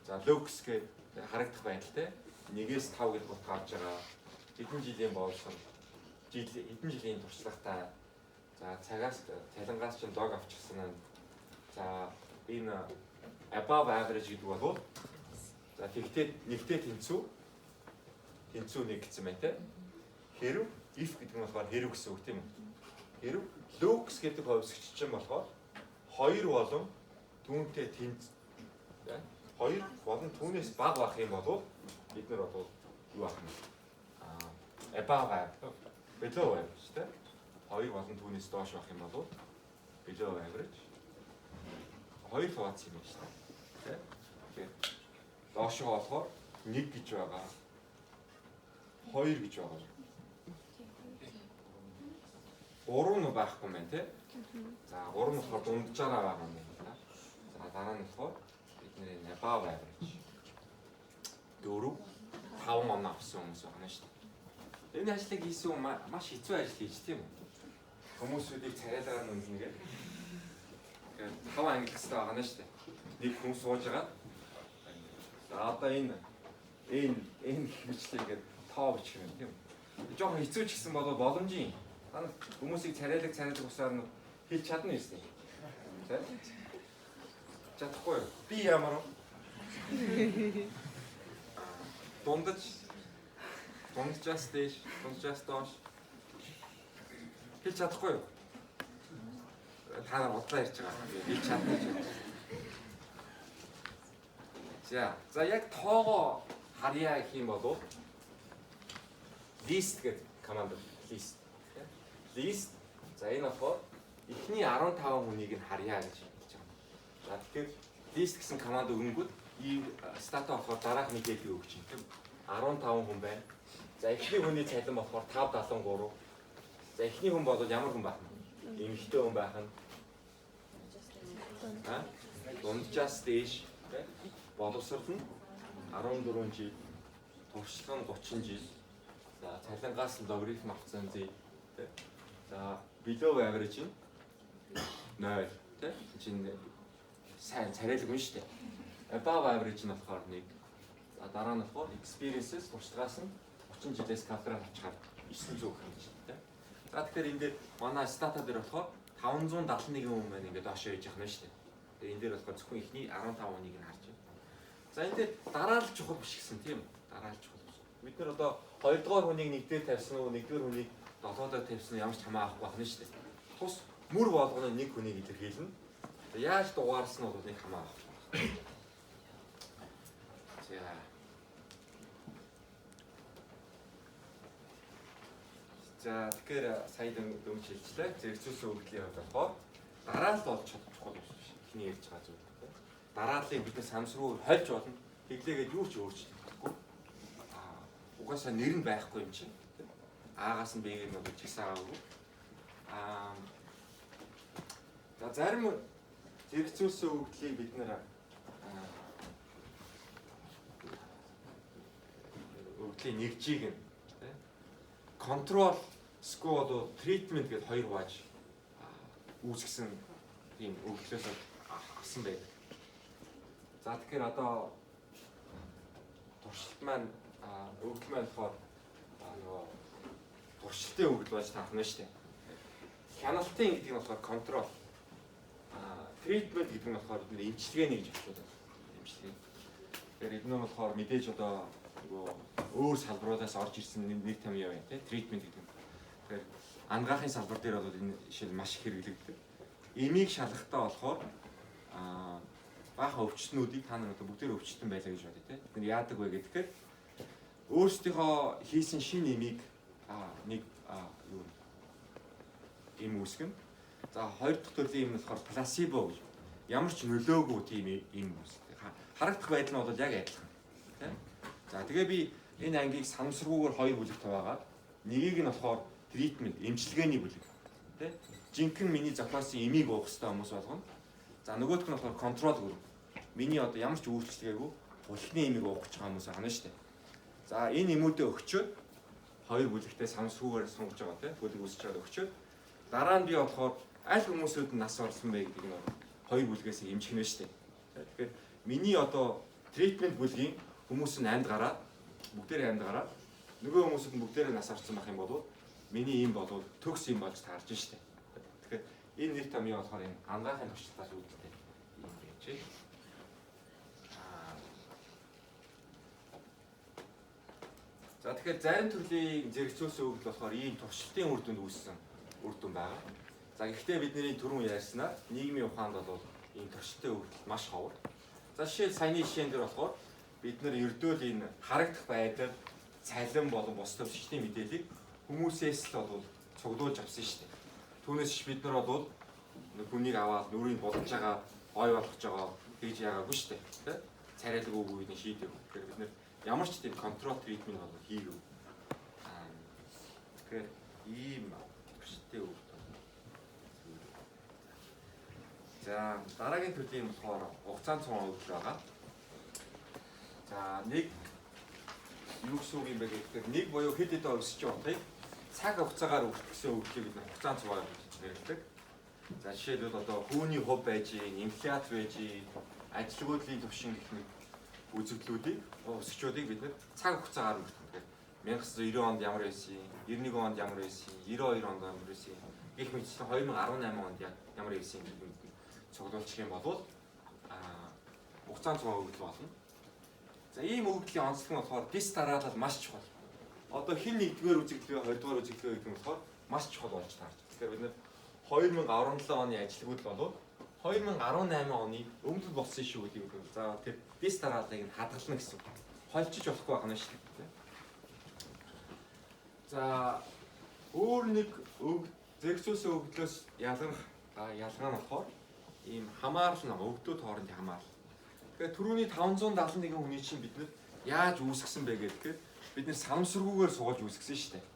За looks гэдэг харагдах байдалтай 1-ээс 5 гэдэг утга авч байгаа. Хэдэн жилийн боолсон хэдэн жилийн туршлагатай. За цагаас цалингаас ч лог авчихсан нь. За энэ above average гэдэг бол за тэгтээ нэгтэй тэнцүү 1 гэсэн байна те. Хэрв if гэдэг нь болохоор хэрв гэсэн үг тийм үү? Хэрв looks гэдэг хувьсгч чинь болохоор 2 болон түүнтэй тэнц 2 болон түүнээс бага байх юм бол бид нар бол юу авах юм? Above average, below average тийм. 2 болон түүнээс доош байх юм бол below average 2 хувац юм шүү дээ. Тэгэхээр доошоо болохоор 1 гэж байгаа. 2 гэж байгаа. 3 нь байхгүй мэн тий. За 3 нь болохоор дунджаараа байгаа юм байна. За дараа нь болохоор бидний above average 4 5 оноо авсан хүмүүс байна шүү дээ. Энэ ажлыг хийсэн хүн маш хэцүү ажил хийж тийм үү? Хүмүүсүүдийг царайлаар нь үнэнгээд 5 ангилстай байгаа нь шүү дээ. Нэг хүн сууж байгаа. За одоо энэ хэмжлээ ингээд тоо бичих юм тийм үү? Жохон хэцүү ч гэсэн болоо боломжийн. Хүмүүсийг царайлаг усаар нь хийж чадна юм шүү дээ. Чадахгүй. Би ямар дундчаас дээш, дундчаас доош хийж чадахгүй юу? Та нар бодлоо ярьж байгаа. Хийж чадна гэж. За яг тоогоо харьяа гэх юм бол list гэдэг команд list. List. За энэ болохоор эхний 15 хүнийг нь харьяа гэж хэлж байгаа. За тэгэхээр list гэсэн команд өгөнгүүд и стата болохоор дараах нэг хэлийг өгч юм тийм 15 хүн байна. За эхний хүний цалин болохоор 573. За эхний хүн бол ямар хүн байх вэ? Эмэгтэй хүн байх нь. Дунджаас дээш боловсрол нь 14 жил, туршлага нь 30 жил. За цалингаас нь логарифм авсан зүй. За below average нь 0 тийм чинь сайн царайлаг юм шүү дээ. Above average нь болохоор 1. За дараа нь болохоор experiences туршлагаас нь 30 жилээс калдраар авчихаар 900 гэж тийм. За тэгэхээр энэ дээр манай стата дээр болохоор 571 хүн маань ингээд доошоо хийж явах нь шүү дээ. Тэгээ энэ дээр болохоор зөвхөн ихний 15 хүнийг нь харж байна. За энэ дээр дараа л чухал биш гэсэн тийм. Дараа л чухал биш. Бид нар одоо 2 дугаар хүнийг 1 дээр тавьсан уу, 1 дугаар хүнийг 7 дээр тавьсан уу ямар ч хамаа авахгүй байна шүү дээ. Тус мөр болгоно 1 хүнийг илэрхийлнэ. Яаж дугаарсан нь бол нэг хамаа авах. За тэгэхээр сая дөнгөж хэлжлээ. Зэрэгцүүлсэн өгөгдлийн хувьд болохоор дараалал болж чадчихгүй биш. Эхний ярьж байгаа зүйл. Дарааллыг бид самсруу хольж болно. Тэглээгээд юу ч өөрчлөгдөхгүй. Угаасаа нэр нь байхгүй юм чинь. Аагаас нь Б-ийг нь бодож хисаагаагүй. За зарим зэрэгцүүлсэн өгөгдлийг бид нэр өгөгдлийн нэгжийг нь контрол скоо болоо тритмент гэдэг хоёр хувааж үүсгэсэн тийм өгөгдлөөс авсан байдаг. За тэгэхээр одоо туршилт маань өгөгдөл маань болохоор нөгөө туршилтын өгөгдөл байж таахна шүү дээ. Хяналтын гэдэг нь болохоор контрол. Тритмент гэдэг нь болохоор эмчилгээний гэж боддог. Эмчилгээ. Тэгэхээр энэ нь болохоор мэдээж одоо нөгөө өөр салбаруудаас орж ирсэн нэг том юм тийм тритмент гэдэг нь. Тэгэхээр ангаахын салбар дээр бол энэ жишээ маш их хэрэглэгддэг. Эмийг шалгахтаа болохоор баахан өвчтнүүдийг та нар одоо бүгдээр өвчтөн байлаа гэж бодъё тийм. Бид яадаг вэ гэхээр өөрсдийнхөө хийсэн шинэ эмийг нэг юу эм үүсгэн. За хоёр дахь төрлийн эм нь болохоор пласибо гэж. Ямар ч нөлөөгүй тийм эм үүсгэн. Харагдах байдал нь бол яг адилхан. Тийм. За тэгээ би энэ ангийг санамсаргүйгээр хоёр бүлэгт хуваагаад нэгийг нь болохоор тритмент, эмчилгээний бүлэг. Тэ? Жинхэнэ миний зохиосон эмийг уух хэрэгтэй хүмүүс болгоно. За нөгөөх нь болохоор контрол групп. Миний одоо ямар ч үйлчлэгээгүй булхны эмийг уух гэж байгаа хүмүүс байна шүү дээ. За энэ эмүүдээ өгчөөд хоёр бүлэгтээ санамсаргүйгээр сонгож байгаа тийм бүлэг үүсэж байгаа өгчөөд дараа нь би болохоор аль хүмүүсүүд нь нас орсон бэ гэдгийг нь хоёр бүлгээс эмчгэнэ шүү дээ. Тэгэхээр миний одоо тритмент бүлгийн хүмүүс нь амьд гараад бүгдээрээ амьд гараад нөгөө хүмүүсүүд нь бүгдээрээ нас орсон байх юм бол миний юм болов төгс юм болж таарж штэ. Тэгэхээр энэ нэр том юм болохоор энэ ангаахын туршилтаас үүдэлтэй юм гэж. За тэгэхээр зарим төрлийн зэрэгцүүлсэн өгөгдөл болохоор ийм туршилтын үр дүнд үүссэн үр дүн байгаа. За гэхдээ бидний түрүүн ярьснаар нийгмийн ухаанд бол ийм туршилтын өгөгдөл маш ховор. За жишээл саяны жишээн дээр болохоор бид нар ердөөл энэ харагдах байдал, цалин болон бус төвшөлтийн мэдээллийг хүмүүсээс л бол цуглуулж авсан шүү дээ. Түүнээс бид нар бол хүнийг аваад нүрийг бодож байгаа гой болгож байгаа гэж яагаагүй шүү дээ. Тэ? Царайлаг үгүй нь шийдэв. Тэгэхээр бид нар ямар ч тийм контрол тритмент бол хийгээв. Тэгэхээр ийм төвштэй үг. За дараагийн төрлийн болохоор хугацаанд цуглуулж байгаа. За нэг юу гэсэн үг юм бэ гэхээр нэг буюу хэд хэдэн өсөж явахыг цаг хугацаагаар өгсөн үйлчлэгийг бид хугацаанд цуглуулж ярьдаг. За жишээлбэл одоо хүүний хувь байж, инфляц байж, ажилгүйдлийн түвшин гэх мэт үзэгдлүүдийг өсгчүүдийг бид нэр цаг хугацаагаар өгдөг. Тэгэхээр 1990 онд ямар байсан, 91 онд ямар байсан, 92 онд ямар байсан гэх мэт 2018 онд ямар байсан гэх мэт цуглуулчих юм бол хугацаанд цуглуулж болно. За ийм өгөгдлийн онцлог нь болохоор дис дараалал маш чухал. Одоо хин 1-р үзэгдлээ 2-р үзэгдлээ гэдэг нь болохоор маш чухал болж таарч. Тэгэхээр бид нэр 2017 оны ажилгүйд болоод 2018 оны өмнөд болсон шүү гэдэг үг. За тэр дис дарааллыг нь хадгална гэсэн. Холчиж болохгүй байна шүү дээ. За өөр нэг зэрэгцүүлсэн өгөгдлөөс ялгаа нь болохоор ийм хамаарал нь өгдөөд хоорондын хамаарал. Тэгэхээр түрүүний 571 хүний чинь бид нэр яаж үүсгэсэн бэ гэхээр бид нэр санамсаргүйгээр суулж үүсгэсэн шүү дээ.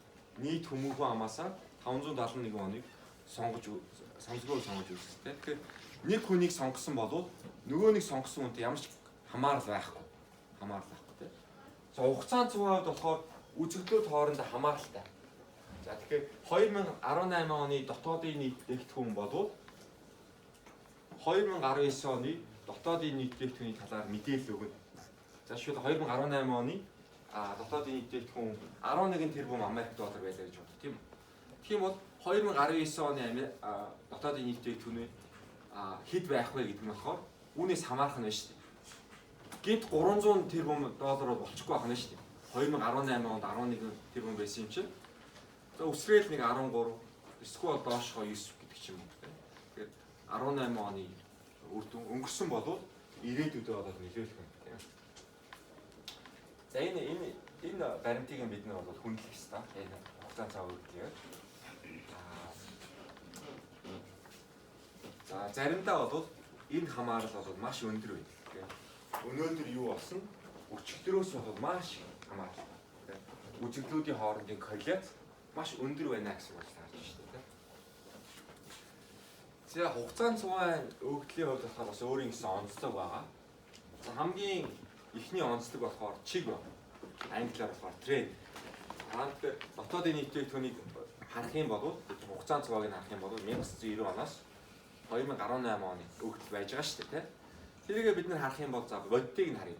Нийт хүмүүхэн амаасаа 571 оныг санамсаргүйгээр сонгож үүсгэсэн. Тэгэхээр нэг хүнийг сонгосон болоод нөгөө нэг сонгосон хүнтэй ямар ч хамаарал байхгүй. Хамаарал байхгүй тийм. За хугацаанд цуглаад болохоор үзэгдлүүд хоорондоо хамааралтай. За тэгэхээр 2018 оны дотоодын нийт дээгдэхүүн болоод 2019 оны дотоодын нийт дээгдэхүүний талаар мэдээлэл өгнө. За шууд 2018 оны дотоодын нийт дээгдэхүүн 11 тэрбум Америк доллар байлаа гэж боддог тийм үү. Тийм бол 2019 оны дотоодын нийт дээгдэхүүний хэд байх вэ гэдэг нь болохоор үүнээс хамаарах нь шүү дээ. Гэт 300 тэрбум доллараар болчихгүй байх нь шүү дээ. 2018 онд 11 тэрбум байсан юм чинь. За өсрөөл нэг 13 эсвэл доошгоо 9 гэдэг ч юм уу. Тэгэхээр 18 оны үр дүн өнгөрсөн болов ирээдүйдээ болоод нөлөөлөх юм тийм. За энэ баримтыг бид нар бол хүндлэх ёстой. Энэ хугацаанд цаа өгдөг. За заримдаа бол энэ хамаарал бол маш өндөр байдаг. Өнөөдөр юу болсон? Өчигдрөөс бол маш хамаарал. Үзэгдлүүдийн хоорондын корреляц маш өндөр байна гэсэн үг таарч байна шүү дээ. За хугацаанд цугаан өгөгдлийн хувьд болохоор бас өөрийн гэсэн онцлог байгаа. За хамгийн эхний онцлог болохоор чиг байна. Англиар болохоор тренд. Тэгэхээр дотоодын нийт дээгдэхүүнийг харах юм бол хугацаанд цугааг нь харах юм бол 1990 оноос 2018 оны өгөгдөл байж байгаа шүү дээ. Тэрийгээ бид нэр харах юм бол за бодитыг нь харъя.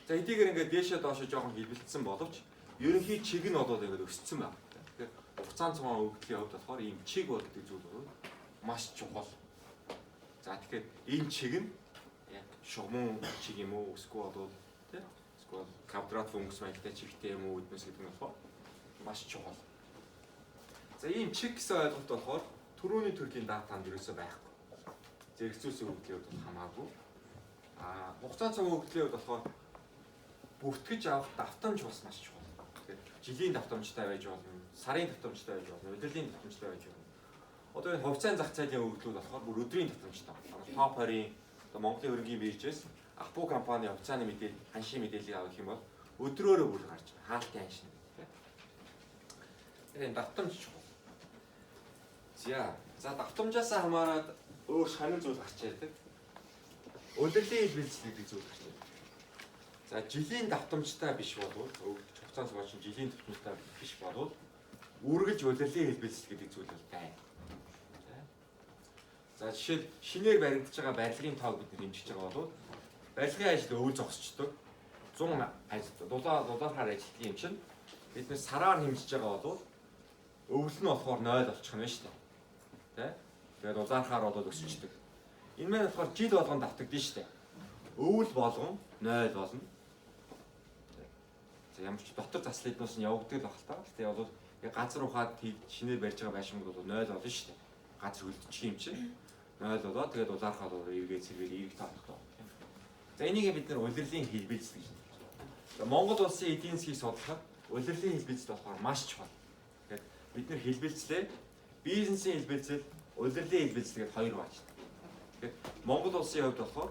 За эдгээр ингээд дээшээ доошоо жоохон хилбэлтсэн боловч ерөнхий чиг нь болоод ингээд өссөн байна. Тэгэхээр хугацаанд цугаан өгөгдлийн хувьд болохоор ийм чиг бол гэдэг зүйл бол маш чухал. За тэгэхээр энэ чиг нь яг шугамн чиг юм уу эсвэл бол тийм эсвэл квадрат функц маягтай чигтэй юм уу гэднээс гэдэг нь болохоор маш чухал. За ийм чиг гэсэн ойлголт болохоор түрүүний төрлийн датанд ерөөсөө байхгүй. Зэрэгцүүлсэн өгөгдлийн хувьд хамаагүй. Хугацаанд цугаан өгөгдлийн хувьд болохоор бүртгэж авах давтамж бас маш чухал. Тэгэхээр жилийн давтамжтай байж болно, сарын давтамжтай байж болно, удирдлагын давтамжтай байж болно. Одоо энэ хувьцааны зах зээлийн өгөгдлүүд болохоор бүр өдрийн давтамжтай. Топ 20-ийн Монголын хөрөнгийн биржээс Ахбуу компани хувьцааны мэдээлэл, ханшийн мэдээллийг авах юм бол өдрөөрөө бүр гарч байна. Хаалтын ханшин. Тэгэхээр давтамж чухал. За давтамжаас хамаарат өөр шанин зүйл гарч ирдэг. Удирдлагын хэлбэлцэл гэдэг зүйл гарч ирдэг. За жилийн давтамжтай биш болвол хугацаанд цугаан жилийн давтамжтай биш болвол үргэлж удирдлагын хэлбэлцэл гэдэг зүйл бол байна. За жишээл шинээр баригдаж байгаа барилгын тоог бид нэмжиж байгаа бол барилгын ажил өвөл зогсчдөг. 100 ажил дулаархаар ажилтдаг юм чинь бид нэр сараар хэмжиж байгаа бол өвөл нь болохоор 0 болчих нь шүү дээ. Тэ? Тэгээд дулаархаар бол өсчдөг. Энэ маань болохоор жил болгон давтагдана шүү дээ. Өвөл болгон 0 болно. За ямар ч дотор заслууднаас нь явагддаг л баг та. Тэгээ бол газар ухаад шинээр барьж байгаа байшингууд бол 0 болно шүү дээ. Газар хөлдчих юм чинь 0 болоо тэгээд дулаархаа бол эргээд сэргээл эрэг таахгүй. За энийг бид нэр улирлын хэлбэлцэл гэж нэрлэдэг. За Монгол улсын эдийн засгийг судлахад улирлын хэлбэлцэл болохоор маш чухал. Тэгээд бид нэр хэлбэлцлээ. Бизнесийн хэлбэлцэл, улирлын хэлбэлцэл гэдэг хоёр байна. Тэгэхээр Монгол улсын хувьд болохоор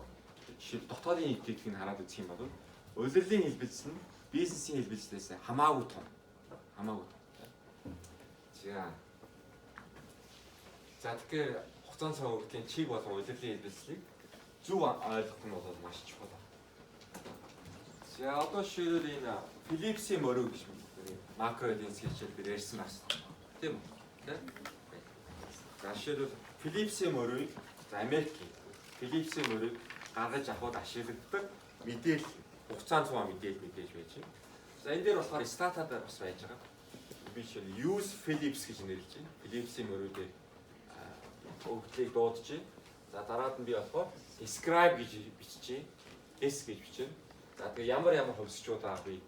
жишээ дотоодын нийтлэлийг хараад үзэх юм бол улирлын хэлбэлцэл нь бизнесийн хэлбэлцлээс хамаагүй том. Хамаагүй том. За тэгэхээр хугацааны цаг хугацааны чиг болон улирлын хэлбэлцлийг зөв ойлгох нь бол маш чухал. За одоо шийдэл энэ Philips-ийн мөрөг гэж макро эдийн засгийн хичээлээр ярьсан бас. Тийм үү? За шийдэл Philips-ийн мөрөг Америкийн Philips-ийн мөрөг гаргаж авахд ашигладаг мэдээлэл хугацааны цуваа мэдээж байж байна. За энэ дээр болохоор статуудаар бас байж байгаа. Би шил use Philips гэж нэрлэж байна. Philips-ийн мөрөөгөө өгдлийг дуудаж байна. За дараад нь би болохоор describe гэж бичиж байна. S гэж бичнэ. За тэгээ ямар хувьсчуудаа би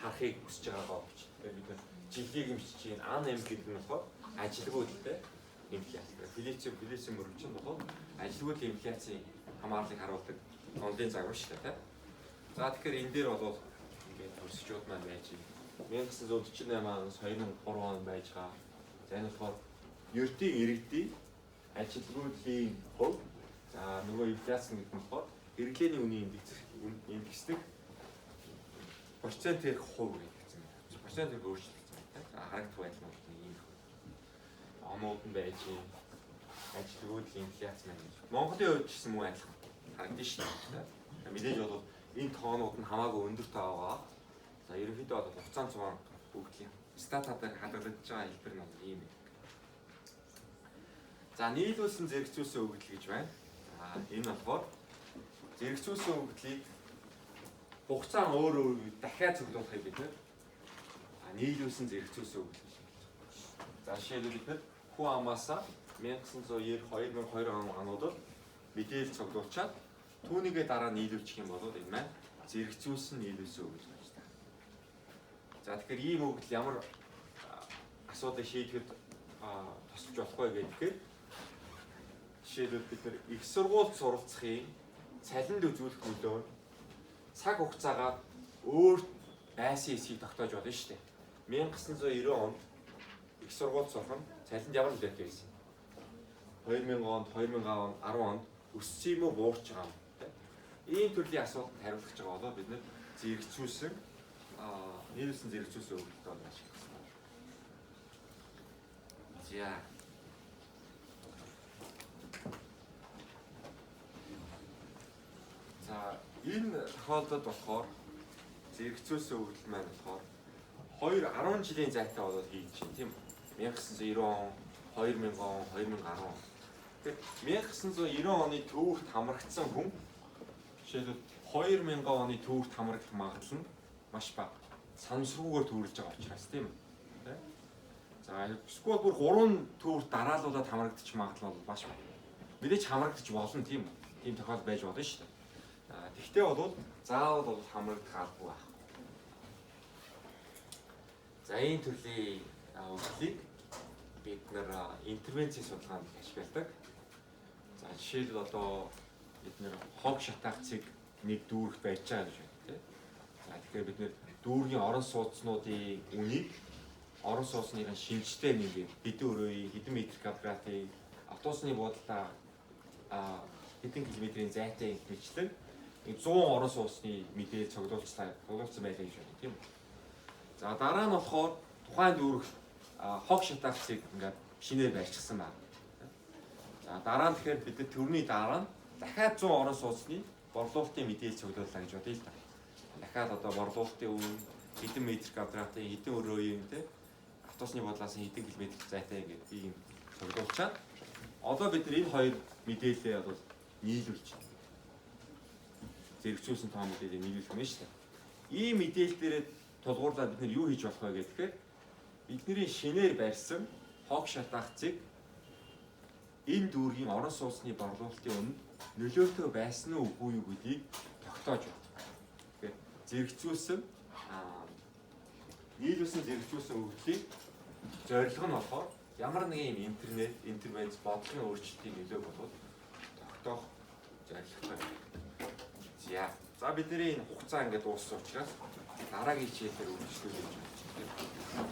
харахыг хүсэж байгаагаа бичнэ. Тэгээ бид нар жилийг бичиж байна. Ан эм гэдэг нь болохоор ажилгүйдтэй инфляци. Philips-ийн мөрөг чинь болохоор ажилгүйдлийн инфляцийн хамаарлыг харуулдаг онлайн загвар шүү дээ. За тэгэхээр энэ дээр бол ингээд хувьсчууд маань байж 1948 оноос 2003 он байж байгаа. За энэ болохоор ердийн иргэдийн ажилгүйдлийн хувь. За нөгөө инфляци гэдэг нь болохоор хэрэглээний үнийн индексдэг процент хэрэг хувь гэдэг юм. Процент хэрэг өөрчлөгдсөн байна. За харагдах байдал нь ийм. Омууд нь байж ажилгүйдлийн инфляци маань гэж. Монголын хувьд ч гэсэн мөн адилхан харагдаж шүү дээ. Мэдээж бол энэ тоонууд нь хамаагүй өндөр таагаа. За ерөнхийдөө бол хугацааны цуваа бүгдийн статуудаар хадгалагдж байгаа хэлбэр нь ийм. За нийлүүлсэн зэрэгцүүлсэн өгөгдөл гэж байна. Энэ болохоор зэрэгцүүлсэн өгөгдлийг хугацаа өөр дахиад цуглуулахыг бид нийлүүлсэн зэрэгцүүлсэн өгөгдөл гэж байна. За жишээлбэл бид хүн амаасаа 1990-2002 онуудад мэдээлэл цуглуулчаад түүнийгээ дараа нийлүүлчих юм бол энэ маань зэрэгцүүлсэн нийлүүлсэн өгөгдөл гэж байна. За тэгэхээр ийм өгөгдөл ямар асуудыг шийдэхэд тусалж болох вэ гэхээр жишээлбэл бид нар их сургуульд суралцахын цалинд үзүүлэх нөлөө цаг хугацаагаар өөр байсан эсхийг тогтоож болно шүү дээ. 1990 онд их сургуульд сурах нь цалинд ямар нөлөөтэй байсан? 2000 онд, 2010 онд өссөн юм уу буурч байгаа юм. Ийм төрлийн асуултанд хариулах гэж байгаа бол бид нэр зэрэгцүүлсэн нийлүүлсэн зэрэгцүүлсэн өгөгдөлтэй болно гэж байна. За. За энэ тохиолдолд болохоор зэрэгцүүлсэн өгөгдөл маань болохоор 10 жилийн зайтай болоод хийж чинь тийм үү? 1990 он, 2000 он, 2010 он. Тэгэхээр 1990 оны төвөгт хамрагдсан хүн жишээлбэл 2000 оны төвөгт хамрагдах магадлал нь маш бага. Санамсаргүйгээр төвөрлж байгаа учраас тийм үү? За эсвэл бүр 3 төвөгт дараалуулаад хамрагдчих магадлал бол маш бага. Мэдээж хамрагдчих болно тийм үү? Тийм тохиолдол байж болно шүү дээ. Тэгтээ бол заавал бол хамрагдах албагүй байна. За энэ төрлийн өгөгдлийг бид нэр интервенцийн судалгаанд ашигладаг. За жишээлбэл одоо бид нэр хог шатаагцыг нэг дүүрэгт байж байгаа гэж байна тийм. За тэгэхээр бид нэр дүүргийн орон сууцнуудын үнийг орон сууцны шинжтэй нэг хэдэн өрөөний хэдэн метр квадратын автобусны буудалтай хэдэн километрийн зайтай мэтлэн 100 орон сууцны мэдээлэл цуглуулсан байлаа гэж байна тийм. За дараа нь болохоор тухайн дүүрэг хог шатаагцыг ингээд шинээр барьчихсан байна. За дараа нь тэгэхээр бид төрний дараа нь дахиад 100 орон сууцны борлуулалтын мэдээлэл цуглууллаа гэж бодъё л да. Дахиад одоо борлуулалтын үн хэдэн метр квадратын хэдэн өрөөний те автобусны бодлоос хэдэн километр зайтай гэдэг ийм цуглуулчаад одоо бид энэ хоёр мэдээлэлээ бол нийлүүлж зэрэгцүүлсэн тоон мэдээлэл нийлүүлэх юм шүү дээ. Ийм мэдээлэл дээр тулгуурлаад бид нар юу хийж болох вэ гэхээр бидний шинээр барьсан хог шатаагцыг энэ дүүргийн орон сууцны борлуулалтын өмнө нөлөөтэй байсан уу үгүй юу гэдгийг тогтоож байна. Тэгэхээр зэрэгцүүлсэн нийлүүлсэн зэрэгцүүлсэн өгөгдлийг зорилго нь болохоор ямар нэгэн интернет, интервенц бодлогын өөрчлөлтийн нөлөө болоод тогтоох зорилготой. За бидний энэ хугацаа ингээд дууссан учраас дараагийн хичээлээр үргэлжлүүлж байна.